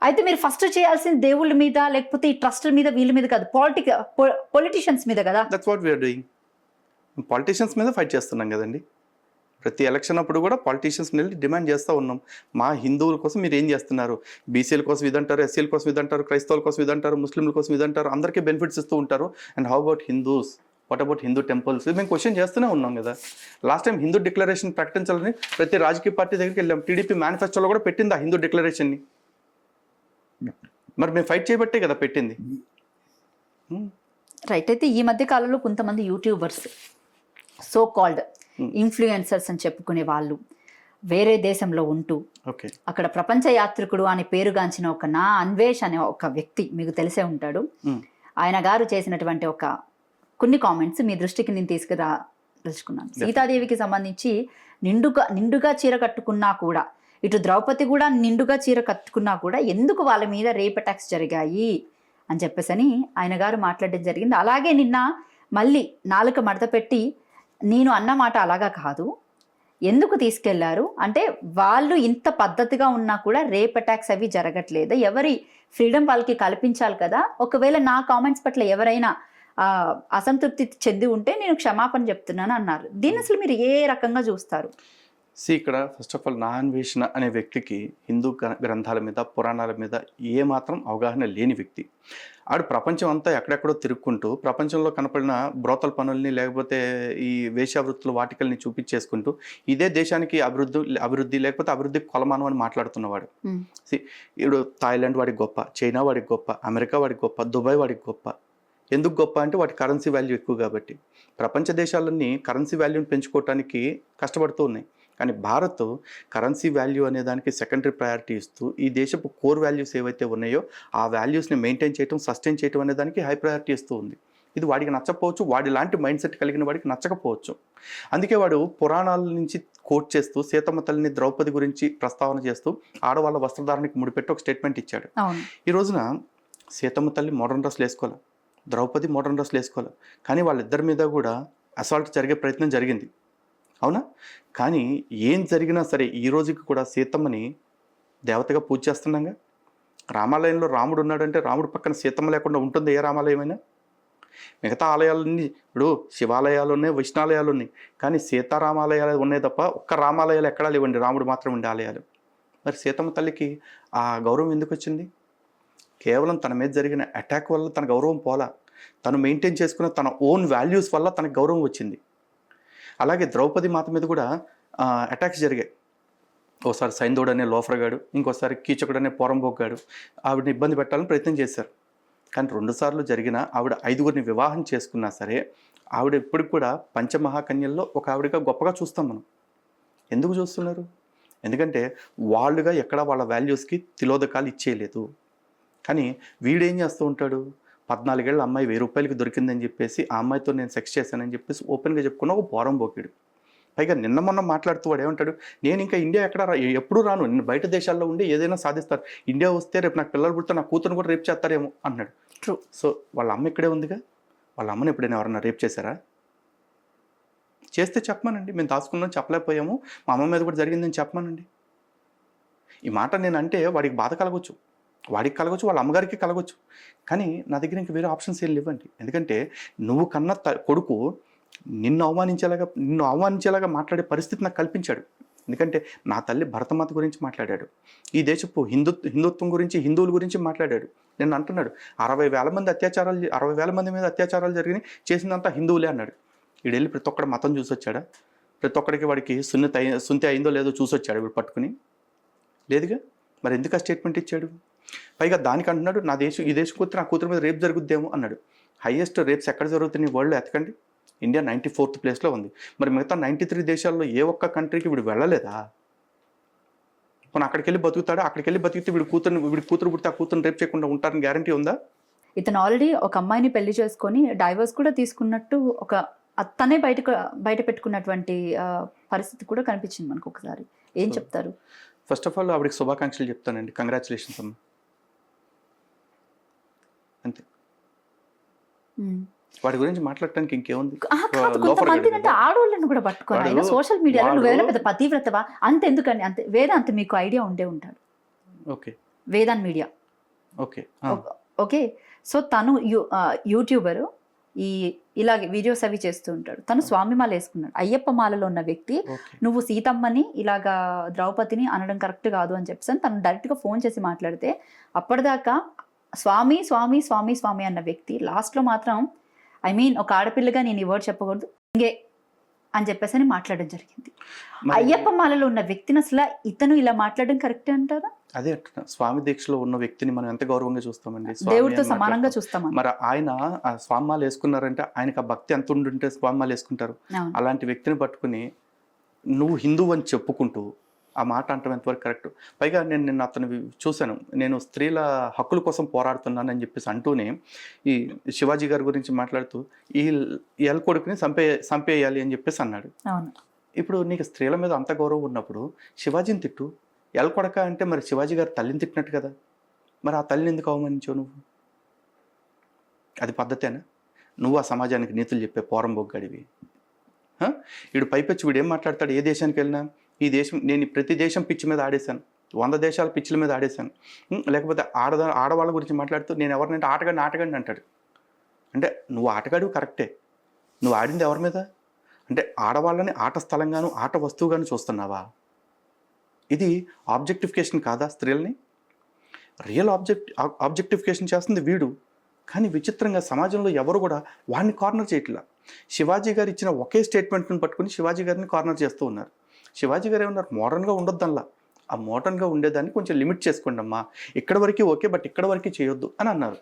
అయితే మీరు ఫస్ట్ చేయాల్సింది దేవుళ్ళ మీద, లేకపోతే ఈ ట్రస్ట్ మీద, వీళ్ళ మీద కాదు, పొలిటీషియన్స్ మీద కదా. That's what we are doing. Politicians మీద ఫైట్ చేస్తున్నాం కదండి. ప్రతి ఎలక్షన్ అప్పుడు కూడా పాలిటీషియన్స్ వెళ్ళి డిమాండ్ చేస్తూ ఉన్నాం. మా హిందువుల కోసం మీరు ఏం చేస్తున్నారు? బీసీల కోసం ఇదంటారు, ఎస్సీల కోసం ఇదంటారు, క్రైస్తవుల కోసం ఇదంటారు, ముస్లింల కోసం ఇదంటారు, అందరికీ బెనిఫిట్స్ ఇస్తూ ఉంటారు. And how about Hindus what about Hindu temples, మేము క్వశ్చన్ చేస్తూనే ఉన్నాం కదా. లాస్ట్ టైం హిందూ డిక్లరేషన్ ప్రకటించాలని ప్రతి రాజకీయ పార్టీ దగ్గరికి వెళ్ళాం. టీడీపీ మేనిఫెస్టోలో కూడా పెట్టింది ఆ హిందూ డిక్లరేషన్ని. మరి మేము ఫైట్ చేయబట్టే కదా పెట్టింది. రైట్. అయితే ఈ మధ్య కాలంలో కొంతమంది యూట్యూబర్స్, సో కాల్డ్ ఇన్ఫ్లుయెన్సర్స్ అని చెప్పుకునే వాళ్ళు వేరే దేశంలో ఉంటూ ఓకే, అక్కడ ప్రపంచ యాత్రికుడు అనే పేరుగాంచిన ఒక నా అన్వేష్ అనే ఒక వ్యక్తి మీకు తెలిసే ఉంటాడు. ఆయన గారు చేసినటువంటి కొన్ని కామెంట్స్ మీ దృష్టికి నేను తీసుకురాదలుచుకున్నాను. సీతాదేవికి సంబంధించి నిండుగా చీర కట్టుకున్నా కూడా, ఇటు ద్రౌపది కూడా నిండుగా చీర కట్టుకున్నా కూడా ఎందుకు వాళ్ళ మీద రేప్ అటాక్స్ జరిగాయి అని చెప్పేసి ఆయన గారు మాట్లాడడం జరిగింది. అలాగే నిన్న మళ్ళీ నాలుక మడత పెట్టి నేను అన్న మాట అలాగా కాదు, ఎందుకు తీసుకెళ్లారు అంటే వాళ్ళు ఇంత పద్ధతిగా ఉన్నా కూడా రేప్ అటాక్స్ అవి జరగట్లేదు, ఎవరి ఫ్రీడమ్ వాళ్ళకి కల్పించాలి కదా. ఒకవేళ నా కామెంట్స్ పట్ల ఎవరైనా అసంతృప్తి చెంది ఉంటే నేను క్షమాపణ చెప్తున్నాను అన్నారు. దీన్ని అసలు మీరు ఏ రకంగా చూస్తారు? ఇక్కడ ఫస్ట్ ఆఫ్ ఆల్ నా అన్వేషణ అనే వ్యక్తికి హిందూ గ్రంథాల మీద, పురాణాల మీద ఏమాత్రం అవగాహన లేని వ్యక్తి. ఆడు ప్రపంచం అంతా ఎక్కడెక్కడో తిరుక్కుంటూ ప్రపంచంలో కనపడిన బ్రోతల పనుల్ని లేకపోతే ఈ వేశ్యావృత్తుల వాటికల్ని చూపించేసుకుంటూ ఇదే దేశానికి అభివృద్ధి లేకపోతే అభివృద్ధికి కొలమానం అని మాట్లాడుతున్నవాడు. ఇప్పుడు థాయిలాండ్ వాడికి గొప్ప, చైనా వాడికి గొప్ప, అమెరికా వాడికి గొప్ప, దుబాయ్ వాడికి గొప్ప. ఎందుకు గొప్ప అంటే వాటి కరెన్సీ వాల్యూ ఎక్కువ కాబట్టి. ప్రపంచ దేశాలన్నీ కరెన్సీ వాల్యూని పెంచుకోవటానికి కష్టపడుతూ ఉన్నాయి. కానీ భారత్ కరెన్సీ వాల్యూ అనే దానికి సెకండరీ ప్రయారిటీ ఇస్తూ ఈ దేశపు కోర్ వాల్యూస్ ఏవైతే ఉన్నాయో ఆ వాల్యూస్ని మెయింటైన్ చేయడం, సస్టైన్ చేయడం అనే దానికి హై ప్రయారిటీ ఇస్తూ ఉంది. ఇది వాడికి నచ్చకపోవచ్చు, వాడి లాంటి మైండ్ సెట్ కలిగిన వాడికి నచ్చకపోవచ్చు. అందుకే వాడు పురాణాల నుంచి కోట్ చేస్తూ సీతమ్మ తల్లిని, ద్రౌపది గురించి ప్రస్తావన చేస్తూ ఆడవాళ్ళ వస్త్రధారణకి ముడిపెట్టి ఒక స్టేట్మెంట్ ఇచ్చాడు. ఈ రోజున సీతమ్మ తల్లి మోడర్న్ డ్రెస్లు వేసుకోవాలి, ద్రౌపది మోడర్న్ డ్రెస్లు వేసుకోవాలి, కానీ వాళ్ళిద్దరి మీద కూడా అసాల్ట్ జరిగే ప్రయత్నం జరిగింది, అవునా? కానీ ఏం జరిగినా సరే ఈ రోజుకి కూడా సీతమ్మని దేవతగా పూజ చేస్తున్నాగా. రామాలయంలో రాముడు ఉన్నాడంటే రాముడు పక్కన సీతమ్మ లేకుండా ఉంటుంది ఏ రామాలయమైనా? మిగతా ఆలయాలన్నీ ఇప్పుడు శివాలయాలు ఉన్నాయి, వైష్ణాలయాలు ఉన్నాయి, కానీ సీతారామాలయాలు ఉన్నాయి తప్ప ఒక్క రామాలయాలు ఎక్కడా లేవండి, రాముడు మాత్రం ఉండే ఆలయాలు. మరి సీతమ్మ తల్లికి ఆ గౌరవం ఎందుకు వచ్చింది? కేవలం తన మీద జరిగిన అటాక్ వల్ల తన గౌరవం పోలా, తను మెయింటైన్ చేసుకున్న తన ఓన్ వాల్యూస్ వల్ల తనకు గౌరవం వచ్చింది. అలాగే ద్రౌపది మాత మీద కూడా అటాక్స్ జరిగాయి. ఓసారి సైందోడు అనే లోఫరగాడు, ఇంకోసారి కీచకుడు అనే పోరంబోగ్గాడు ఆవిడని ఇబ్బంది పెట్టాలని ప్రయత్నం చేశారు. కానీ 2 సార్లు జరిగిన ఆవిడ 5గురిని వివాహం చేసుకున్నా సరే ఆవిడ ఇప్పటికి కూడా పంచమహాకన్యల్లో ఒక ఆవిడగా గొప్పగా చూస్తాం మనం. ఎందుకు చూస్తున్నారు? ఎందుకంటే వాళ్ళుగా ఎక్కడ వాళ్ళ వాల్యూస్కి తిలోదకాలు ఇచ్చేయలేదు. కానీ వీడేం చేస్తూ ఉంటాడు, 14 ఏళ్ళ అమ్మాయి 1000 రూపాయలకి దొరికిందని చెప్పేసి ఆ అమ్మాయితో నేను సెక్స్ చేశానని చెప్పేసి ఓపెన్గా చెప్పుకున్న ఒక పోరంబోకిడు. పైగా నిన్న మొన్న మాట్లాడుతూ వాడు ఏమంటాడు, నేను ఇంకా ఇండియా ఎప్పుడూ రాను, నేను బయట దేశాల్లో ఉండి ఏదైనా సాధిస్తారు, ఇండియా వస్తే రేపు నాకు పిల్లలు పుడితే నా కూతురు కూడా రేపు చేస్తారేమో అన్నాడు. ట్రూ. సో వాళ్ళ అమ్మ ఇక్కడే ఉందిగా, వాళ్ళ అమ్మని ఎప్పుడైనా ఎవరన్నా రేపు చేశారా? చేస్తే చెప్పమానండి, మేము దాచుకున్నాం చెప్పలేకపోయాము, మా అమ్మ మీద కూడా జరిగిందని చెప్పమానండి. ఈ మాట నేను అంటే వాడికి బాధ కలగవచ్చు, వాడికి కలగవచ్చు, వాళ్ళ అమ్మగారికి కలగవచ్చు, కానీ నా దగ్గర ఇంక వేరే ఆప్షన్స్ ఏం లేవండి. ఎందుకంటే నువ్వు కన్న కొడుకు నిన్ను అవమానించేలాగా మాట్లాడే పరిస్థితి నాకు కల్పించాడు. ఎందుకంటే నా తల్లి భరతమాత గురించి మాట్లాడాడు, ఈ దేశపు హిందుత్వం గురించి, హిందువుల గురించి మాట్లాడాడు. నేను అంటున్నాడు 60,000 మంది మీద అత్యాచారాలు జరిగినాయి, చేసిందంతా హిందువులే అన్నాడు. వీడెళ్ళి ప్రతి ఒక్కటి మతం చూసొచ్చాడా? ప్రతి ఒక్కడికి వాడికి సున్నతి అయిందో లేదో చూసొచ్చాడు వీడు పట్టుకుని? లేదుగా. మరి ఎందుకు ఆ స్టేట్మెంట్ ఇచ్చాడు? పైగా దానికి అంటున్నాడు ఈ దేశం కూతురు నా కూతురు మీద రేప్ జరుగుద్దేమో అన్నాడు. హైయెస్ట్ రేప్స్ ఎక్కడ జరుగుతున్నాయి వరల్డ్లో ఎతకండి, ఇండియా 94th ప్లేస్లో ఉంది. మరి మిగతా 93 దేశాల్లో ఏ ఒక్క కంట్రీకి వీడు వెళ్ళలేదా? మనం అక్కడికి వెళ్ళి బతుకుతాడా? అక్కడికి వెళ్ళి బతికితే వీడి కూతురు పుడితే ఆ కూతురు రేప్ చేయకుండా ఉంటారని గ్యారంటీ ఉందా? ఇతను ఆల్రెడీ ఒక అమ్మాయిని పెళ్లి చేసుకొని డైవర్స్ కూడా తీసుకున్నట్టు తనే బయట పెట్టుకున్నటువంటి పరిస్థితి కూడా కనిపించింది మనకు ఒకసారి. ఏం చెప్తారు? ఫస్ట్ ఆఫ్ ఆల్ ఆవిడకి శుభాకాంక్షలు చెప్తానండి, కంగ్రాచులేషన్స్ అమ్మ, అంతే. వాడి గురించి మాట్లాడటానికి ఇంకేముంది? ఆడవాళ్ళని కూడా పట్టుకోవాలి ఆయన సోషల్ మీడియాలో. నువ్వేమైనా పెద్ద పతివ్రతవా? అంతెందుకని, అంతే వేదాంత్ మీకు ఐడియా ఉండే ఉంటాడు. Okay, Vedant media. Okay okay. So తను యూట్యూబరు, ఇలాగే వీడియోస్ అవి చేస్తూ ఉంటాడు. తను స్వామి మాల వేసుకున్నాడు. అయ్యప్ప మాలలో ఉన్న వ్యక్తి నువ్వు సీతమ్మని ఇలాగా ద్రౌపదిని అనడం కరెక్ట్ కాదు అని చెప్పేసి తను డైరెక్ట్గా ఫోన్ చేసి మాట్లాడితే, అప్పటిదాకా స్వామి స్వామి స్వామి స్వామి అన్న వ్యక్తి లాస్ట్లో మాత్రం ఐ మీన్ ఒక ఆడపిల్లగా నేను ఈ వర్డ్ చెప్పకూడదు ఇంగే అని చెప్పేసి అని మాట్లాడడం జరిగింది. మరి అయ్యప్ప మాలలో ఉన్న వ్యక్తిని అసలు ఇతను ఇలా మాట్లాడడం కరెక్టే అంటారా? అదే అంటున్నా, స్వామి దీక్షలో ఉన్న వ్యక్తిని మనం ఎంత గౌరవంగా చూస్తామండి, స్వామి దేవుడితో అని సమానంగా మాట్లాడతాం. చూస్తాం. మరి ఆయన ఆ స్వామిమాలు వేసుకున్నారంటే ఆయనకు ఆ భక్తి ఎంత ఉండుంటే స్వామిమాలు వేసుకుంటారు. అవును. అలాంటి వ్యక్తిని పట్టుకుని నువ్వు హిందువు అని చెప్పుకుంటూ ఆ మాట అంటాం ఎంతవరకు కరెక్ట్? పైగా నేను నిన్న అతను చూశాను, నేను స్త్రీల హక్కుల కోసం పోరాడుతున్నానని చెప్పేసి అంటూనే ఈ శివాజీ గారి గురించి మాట్లాడుతూ ఈ ఎల్ కొడుకుని చంపేయాలి అని చెప్పేసి అన్నాడు. అవును. ఇప్పుడు నీకు స్త్రీల మీద అంత గౌరవం ఉన్నప్పుడు శివాజీని తిట్టు. ఎల్ కొడక అంటే మరి శివాజీ గారు తల్లిని తిట్టినట్టు కదా, మరి ఆ తల్లిని ఎందుకు అవమానించావు నువ్వు? అది పద్ధతేనా? నువ్వు ఆ సమాజానికి నీతులు చెప్పే పోరంబొగ్గడివి. వీడు పైపెచ్చి వీడు ఏం మాట్లాడతాడు, ఏ దేశానికి వెళ్ళినా ఈ దేశం నేను ప్రతి దేశం పిచ్చి మీద ఆడేశాను, 100 దేశాల పిచ్చిల మీద ఆడేశాను. లేకపోతే ఆడవాళ్ళ గురించి మాట్లాడుతూ నేను ఎవరినంటే ఆటగాడిని అంటాడు. అంటే నువ్వు ఆటగాడు కరెక్టే, నువ్వు ఆడింది ఎవరి మీద? అంటే ఆడవాళ్ళని ఆట స్థలంగాను ఆట వస్తువుగాను చూస్తున్నావా? ఇది ఆబ్జెక్టిఫికేషన్ కాదా స్త్రీలని? రియల్ ఆబ్జెక్టిఫికేషన్ చేస్తుంది వీడు. కానీ విచిత్రంగా సమాజంలో ఎవరు కూడా వాడిని కార్నర్ చేయట్లా. శివాజీ గారు ఇచ్చిన ఒకే స్టేట్మెంట్ని పట్టుకుని శివాజీ గారిని కార్నర్ చేస్తూ ఉన్నారు. శివాజీ గారు ఏమన్నారు, మోడర్న్గా ఉండొద్దల్లా, ఆ మోడర్న్గా ఉండేదాన్ని కొంచెం లిమిట్ చేసుకోండి అమ్మా, ఇక్కడ వరకు ఓకే బట్ ఇక్కడ వరకు చేయొద్దు అని అన్నారు.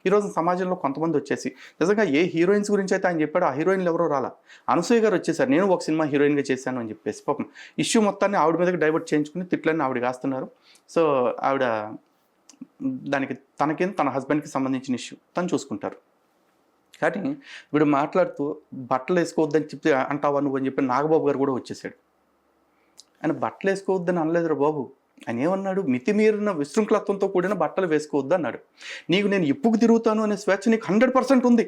ఈరోజు సమాజంలో కొంతమంది వచ్చేసి నిజంగా ఏ హీరోయిన్స్ గురించి అయితే ఆయన చెప్పాడో ఆ హీరోయిన్లు ఎవరో రాలా. అనసూయ గారు వచ్చేసారు, నేను ఒక సినిమా హీరోయిన్గా చేశాను అని చెప్పేసి పాపం ఇష్యూ మొత్తాన్ని ఆవిడ మీదకి డైవర్ట్ చేయించుకుని తిట్లన్నీ ఆవిడ కాస్తున్నారు. సో ఆవిడ దానికి తనకి తన హస్బెండ్కి సంబంధించిన ఇష్యూ తను చూసుకుంటారు. కానీ వీడు మాట్లాడుతూ బట్టలు వేసుకోవద్దని చెప్తే అంటావా నువ్వు అని చెప్పి నాగబాబు గారు కూడా వచ్చేసాడు. ఆయన బట్టలు వేసుకోవద్దని అనలేదురా బాబు, ఆయన ఏమన్నాడు, మితిమీరిన విశృంఖలత్వంతో కూడిన బట్టలు వేసుకోవద్దు అన్నాడు. నీకు నేను ఇప్పుకు తిరుగుతాను అనే స్వేచ్ఛ నీకు 100% ఉంది.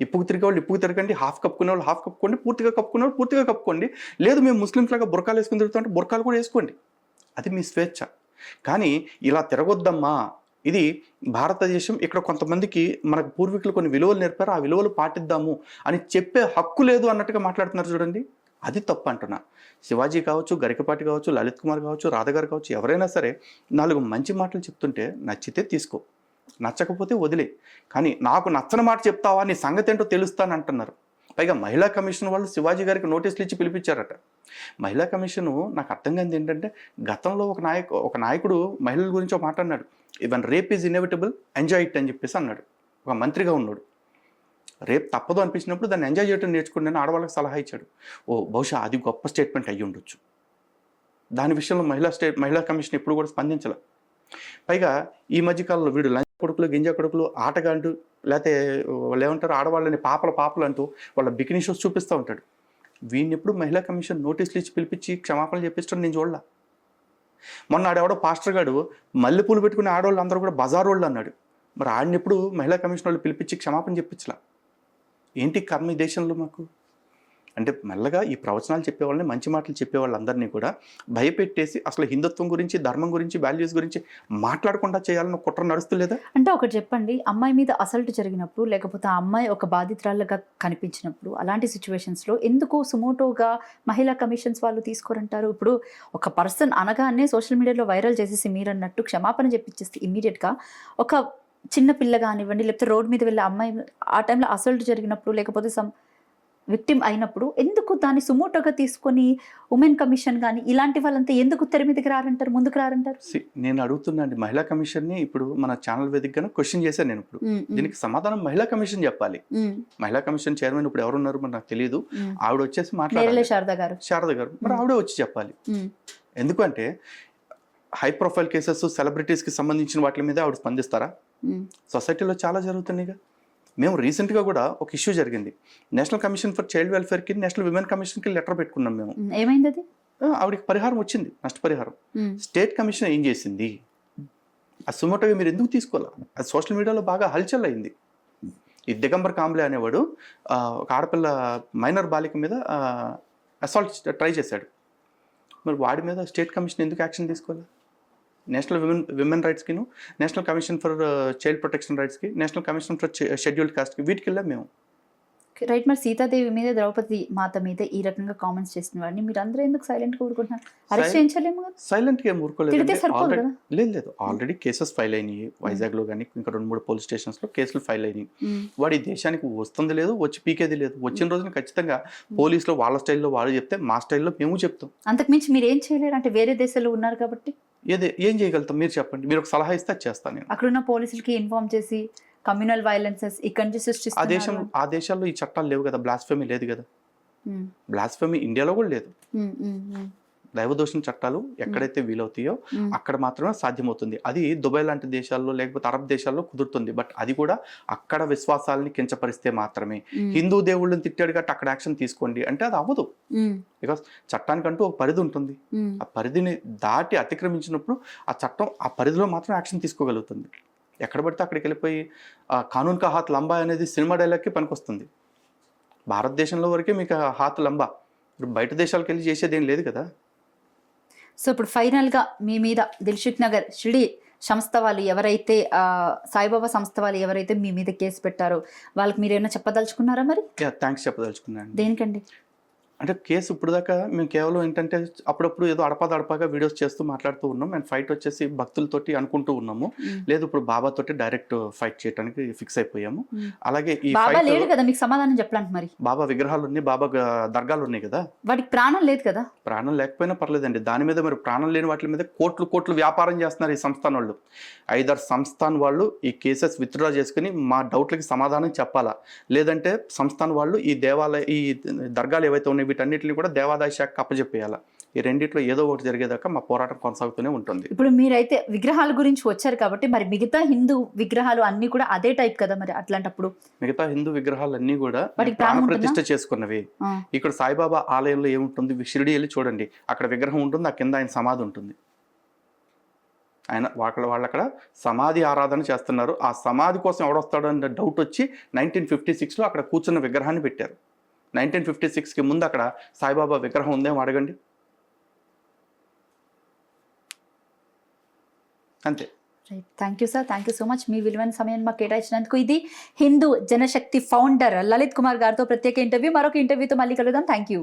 ఇప్పుకు తిరిగే వాళ్ళు ఇప్పుకు తిరగండి, హాఫ్ కప్పుకునే వాళ్ళు హాఫ్ కప్పుకోండి, పూర్తిగా కప్పుకునే వాళ్ళు పూర్తిగా కప్పుకోండి. లేదు మేము ముస్లిమ్స్ లాగా బుర్కాలు వేసుకుని తిరుగుతామంటే బుర్కాలు కూడా వేసుకోండి, అది మీ స్వేచ్ఛ. కానీ ఇలా తిరగొద్దమ్మా, ఇది భారతదేశం, ఇక్కడ కొంతమందికి మనకు పూర్వీకులు కొన్ని విలువలు నేర్పారు, ఆ విలువలు పాటిద్దాము అని చెప్పే హక్కు లేదు అన్నట్టుగా మాట్లాడుతున్నారు చూడండి, అది తప్పు అంటున్నా. శివాజీ కావచ్చు, గరికపాటి కావచ్చు, లలిత్ కుమార్ కావచ్చు, రాధగారు కావచ్చు, ఎవరైనా సరే 4 మంచి మాటలు చెప్తుంటే నచ్చితే తీసుకో, నచ్చకపోతే వదిలే. కానీ నాకు నచ్చని మాట చెప్తావా, నీ సంగతి ఏంటో తెలుస్తాను అంటున్నారు. పైగా మహిళా కమిషన్ వాళ్ళు శివాజీ గారికి నోటీసులు ఇచ్చి పిలిపించారట. మహిళా కమిషను నాకు అర్థం కానిది ఏంటంటే, గతంలో ఒక నాయకుడు మహిళల గురించి ఒక మాట అన్నాడు, even rape is inevitable, enjoy it అని చెప్పేసి అన్నాడు. ఒక మంత్రిగా ఉన్నాడు. రేపు తప్పదు అనిపించినప్పుడు దాన్ని ఎంజాయ్ చేయడం నేర్చుకోండి అని ఆడవాళ్ళకి సలహా ఇచ్చాడు. బహుశా అది గొప్ప స్టేట్మెంట్ అయ్యి ఉండొచ్చు. దాని విషయంలో మహిళా కమిషన్ ఎప్పుడు కూడా స్పందించాల. పైగా ఈ మధ్యకాలంలో వీడు లంచ కొడుకులు, గింజ కొడుకులు, ఆటగాండు, లేకపోతే వాళ్ళు ఏమంటారు ఆడవాళ్ళని పాపలు అంటూ వాళ్ళ బికినీ షోస్ చూపిస్తూ ఉంటాడు. వీడిని ఎప్పుడు మహిళా కమిషన్ నోటీసులు ఇచ్చి పిలిపించి క్షమాపణలు చెప్పించడం నేను చూడలా. మొన్న ఆడెవడో పాస్టర్ గారు మల్లెపూలు పెట్టుకునే ఆడవాళ్ళు అందరూ కూడా బజార్ వాళ్ళు అన్నాడు. మరి ఆడిని ఎప్పుడు మహిళా కమిషన్ వాళ్ళు పిలిపించి క్షమాపణ చెప్పించలా. ఏంటి కర్మ ఈ దేశంలో మాకు? అంటే మెల్లగా ఈ ప్రవచనాలు చెప్పేవాళ్ళని, మంచి మాటలు చెప్పేవాళ్ళందరినీ కూడా భయపెట్టేసి అసలు హిందుత్వం గురించి, ధర్మం గురించి, వాల్యూస్ గురించి మాట్లాడకుండా చేయాలని కుట్ర నడుస్తులేదా? అంటే ఒకటి చెప్పండి, అమ్మాయి మీద అసల్ట్ జరిగినప్పుడు, లేకపోతే ఆ అమ్మాయి ఒక బాధితురాలుగా కనిపించినప్పుడు, అలాంటి సిచ్యువేషన్స్లో ఎందుకు సుమోటోగా మహిళా కమిషన్స్ వాళ్ళు తీసుకోరంటారు? ఇప్పుడు ఒక పర్సన్ అనగానే సోషల్ మీడియాలో వైరల్ చేసేసి మీరు అన్నట్టు క్షమాపణ చెప్పించేస్తే ఇమ్మీడియట్గా ఒక చిన్న పిల్ల కానివ్వండి, లేకపోతే రోడ్ మీద వెళ్ళే అమ్మాయి ఆ టైంలో అసల్ట్ జరిగినప్పుడు, లేకపోతే విక్టిమ్ అయినప్పుడు ఎందుకు దాన్ని సుమోటోగా తీసుకొని ఉమెన్ కమిషన్ కానీ ఇలాంటి వాళ్ళంతా ఎందుకు తెర మీదకి రారంటారు, ముందుకు రారంటారు? నేను అడుగుతున్నా అండి, మహిళా కమిషన్ని ఇప్పుడు మన ఛానల్ వేదికగా క్వశ్చన్ చేశాను నేను. ఇప్పుడు దీనికి సమాధానం మహిళా కమిషన్ చెప్పాలి. మహిళా కమిషన్ చైర్మన్ ఇప్పుడు ఎవరున్నారు మరి నాకు తెలియదు. ఆవిడ వచ్చేసి మాట్లాడాలి, శారద గారు. మరి ఆవిడే వచ్చి చెప్పాలి. ఎందుకంటే హై ప్రొఫైల్ కేసెస్, సెలబ్రిటీస్కి సంబంధించిన వాటి మీద ఆవిడ స్పందిస్తారా? సొసైటీలో చాలా జరుగుతున్నాయిగా. మేము రీసెంట్గా కూడా ఒక ఇష్యూ జరిగింది. నేషనల్ కమిషన్ ఫర్ చైల్డ్ వెల్ఫేర్కి, నేషనల్ విమెన్ కమిషన్కి లెటర్ పెట్టుకున్నాం మేము. ఏమైంది అది? ఆవిడకి పరిహారం వచ్చింది, నష్టపరిహారం. స్టేట్ కమిషన్ ఏం చేసింది? ఆ సుమోటోగా మీరు ఎందుకు తీసుకోవాలా? అది సోషల్ మీడియాలో బాగా హల్చల్ అయింది. ఈ దిగంబర్ కాంబ్లే అనేవాడు ఒక ఆడపిల్ల మైనర్ బాలిక మీద అసాల్ట్ ట్రై చేశాడు. మరి వాడి మీద స్టేట్ కమిషన్ ఎందుకు యాక్షన్ తీసుకోవాలి? నేషనల్ విమెన్ రైట్స్కిను, national commission for child protection రైట్స్కి, నేషనల్ కమిషన్ ఫర్ షెడ్యూల్డ్ కాస్ట్కి, వీటికి వెళ్ళాం మేము. రైట్. మరి సీతాదేవి మీద, ద్రౌపది మాత మీద ఈ రకంగా కామెంట్స్ చేసిన వాడిని మీరు అందరూ ఎందుకు సైలెంట్ గా ఊరుకుంటున్నారు? అరెస్ట్ చేయించలేము కదా? సైలెంట్గా ఏం ఊరుకోలేదు. తిడితే సరిపోదు కదా? లేదు ఆల్రెడీ కేసెస్ ఫైల్ అయినాయి వైజాగ్లో కానీ ఇంకా 2-3 పోలీస్ స్టేషన్స్లో కేసులు ఫైల్ అయినాయి. మ్మ్. వాడు ఈ దేశానికి వస్తుంది లేదు, వచ్చి పీకేది లేదు. వచ్చిన రోజున ఖచ్చితంగా పోలీసులు వాళ్ళ స్టైల్లో వాళ్ళు చెప్తే మా స్టైల్లో మేము చెప్తాం. అంతకుమించి మీరు ఏం చేయలేరు అంటే వేరే దేశాల్లో ఉన్నారు కాబట్టి ఏం చేయగలుగుతాం మీరు చెప్పండి. మీరు ఒక సలహా ఇస్తే అది చేస్తాను నేను. అక్కడున్న పోలీసులకి ఇన్ఫార్మ్ చేసి కమ్యూనల్ వైలెన్సెస్ ఇక్కడి నుంచి సృష్టిస్తున్నారు. ఆ దేశాల్లో ఈ చట్టాలు లేవు కదా, బ్లాస్ఫెమీ లేదు కదా. బ్లాస్ఫెమీ ఇండియాలో కూడా లేదు. దైవదూషణ చట్టాలు ఎక్కడైతే వీలవుతాయో అక్కడ మాత్రమే సాధ్యమవుతుంది. అది దుబాయ్ లాంటి దేశాల్లో లేకపోతే అరబ్ దేశాల్లో కుదురుతుంది. బట్ అది కూడా అక్కడ విశ్వాసాలని కించపరిస్తే మాత్రమే. హిందూ దేవుళ్ళని తిట్టాడు కాబట్టి అక్కడ యాక్షన్ తీసుకోండి అంటే అది అవ్వదు. బికాస్ చట్టానికంటూ ఒక పరిధి ఉంటుంది. ఆ పరిధిని దాటి అతిక్రమించినప్పుడు ఆ చట్టం ఆ పరిధిలో మాత్రం యాక్షన్ తీసుకోగలుగుతుంది. ఎక్కడ పడితే అక్కడికి వెళ్ళిపోయి కానూన్ కా హాత్ లంబా అనేది సినిమా డైలాగ్కి పనికొస్తుంది. భారతదేశంలో వరకే మీకు హాత్ లంబా, ఇప్పుడు బయట దేశాలకు వెళ్ళి చేసేది ఏం లేదు కదా. సో ఇప్పుడు ఫైనల్గా మీ మీద దిల్సుఖ్ నగర్ షిరిడి సంస్థ వాళ్ళు ఎవరైతే సాయిబాబా సంస్థ వాళ్ళు ఎవరైతే మీ మీద కేసు పెట్టారో వాళ్ళకి మీరు ఏమైనా చెప్పదలుచుకున్నారా? మరి థ్యాంక్స్ చెప్పదలుచుకున్నాను. దేనికండి? అంటే కేసు ఇప్పుడు దాకా మేము కేవలం ఏంటంటే అప్పుడప్పుడు ఏదో అడపాగా వీడియోస్ చేస్తూ మాట్లాడుతూ ఉన్నాం. మేము ఫైట్ వచ్చేసి భక్తులతోటి అనుకుంటూ ఉన్నాము. లేదు ఇప్పుడు బాబాతోటి డైరెక్ట్ ఫైట్ చేయడానికి ఫిక్స్ అయిపోయాము. అలాగే ఈ బాబా లేడు కదా మీకు సమాధానం చెప్పడానికి? మరి బాబా విగ్రహాలు ఉన్నాయి, బాబా దర్గాలు ఉన్నాయి కదా. వాటికి ప్రాణం లేదు కదా? ప్రాణం లేకపోయినా పర్లేదండి. దాని మీద మరి ప్రాణం లేని వాటి మీద కోట్లు వ్యాపారం చేస్తున్నారు ఈ సంస్థాన్ వాళ్ళు. 5 సంస్థాన్ వాళ్ళు ఈ కేసెస్ విత్డ్రా చేసుకుని మా డౌట్లకి సమాధానం చెప్పాలా, లేదంటే సంస్థాన్ వాళ్ళు ఈ ఈ దర్గాలు ఏవైతే ఉన్నాయి వీటన్నిటిని కూడా దేవాదాయ శాఖకు అప్పచెప్పేయాలా. ఈ రెండిట్లో ఏదో ఒకటి జరిగేదాకా మా పోరాటం కొనసాగుతూనే ఉంటుంది. ఇప్పుడు మీరైతే విగ్రహాల గురించి వచ్చారు కాబట్టి మరి మిగతా హిందూ విగ్రహాలు అన్ని కూడా అదే టైప్ కదా? మరి అట్లాంటప్పుడు మిగతా హిందూ విగ్రహాలన్నీ కూడా ప్రాణ ప్రతిష్ఠ చేసుకున్నవి. ఇక్కడ సాయిబాబా ఆలయంలో ఏముంటుంది, షిరిడి వెళ్ళి చూడండి, అక్కడ విగ్రహం ఉంటుంది, ఆ కింద ఆయన సమాధి ఉంటుంది. ఆయన వాళ్ళు అక్కడ సమాధి ఆరాధన చేస్తున్నారు. ఆ సమాధి కోసం ఎవడొస్తాడు అనే డౌట్ వచ్చి 1956లో అక్కడ కూర్చున్న విగ్రహాన్ని పెట్టారు. 1956కి ముందు అక్కడ సాయిబాబా విగ్రహం ఉందేమో అడగండి. అంతే. Thank you sir, thank you so much. మీ విలువైన సమయాన్ని మాకు కేటాయించినందుకు. ఇది హిందూ జనశక్తి ఫౌండర్ లలిత్ కుమార్ గారితో ప్రత్యేక ఇంటర్వ్యూ. మరొక ఇంటర్వ్యూతో మళ్ళీ కలుద్దాం. Thank you.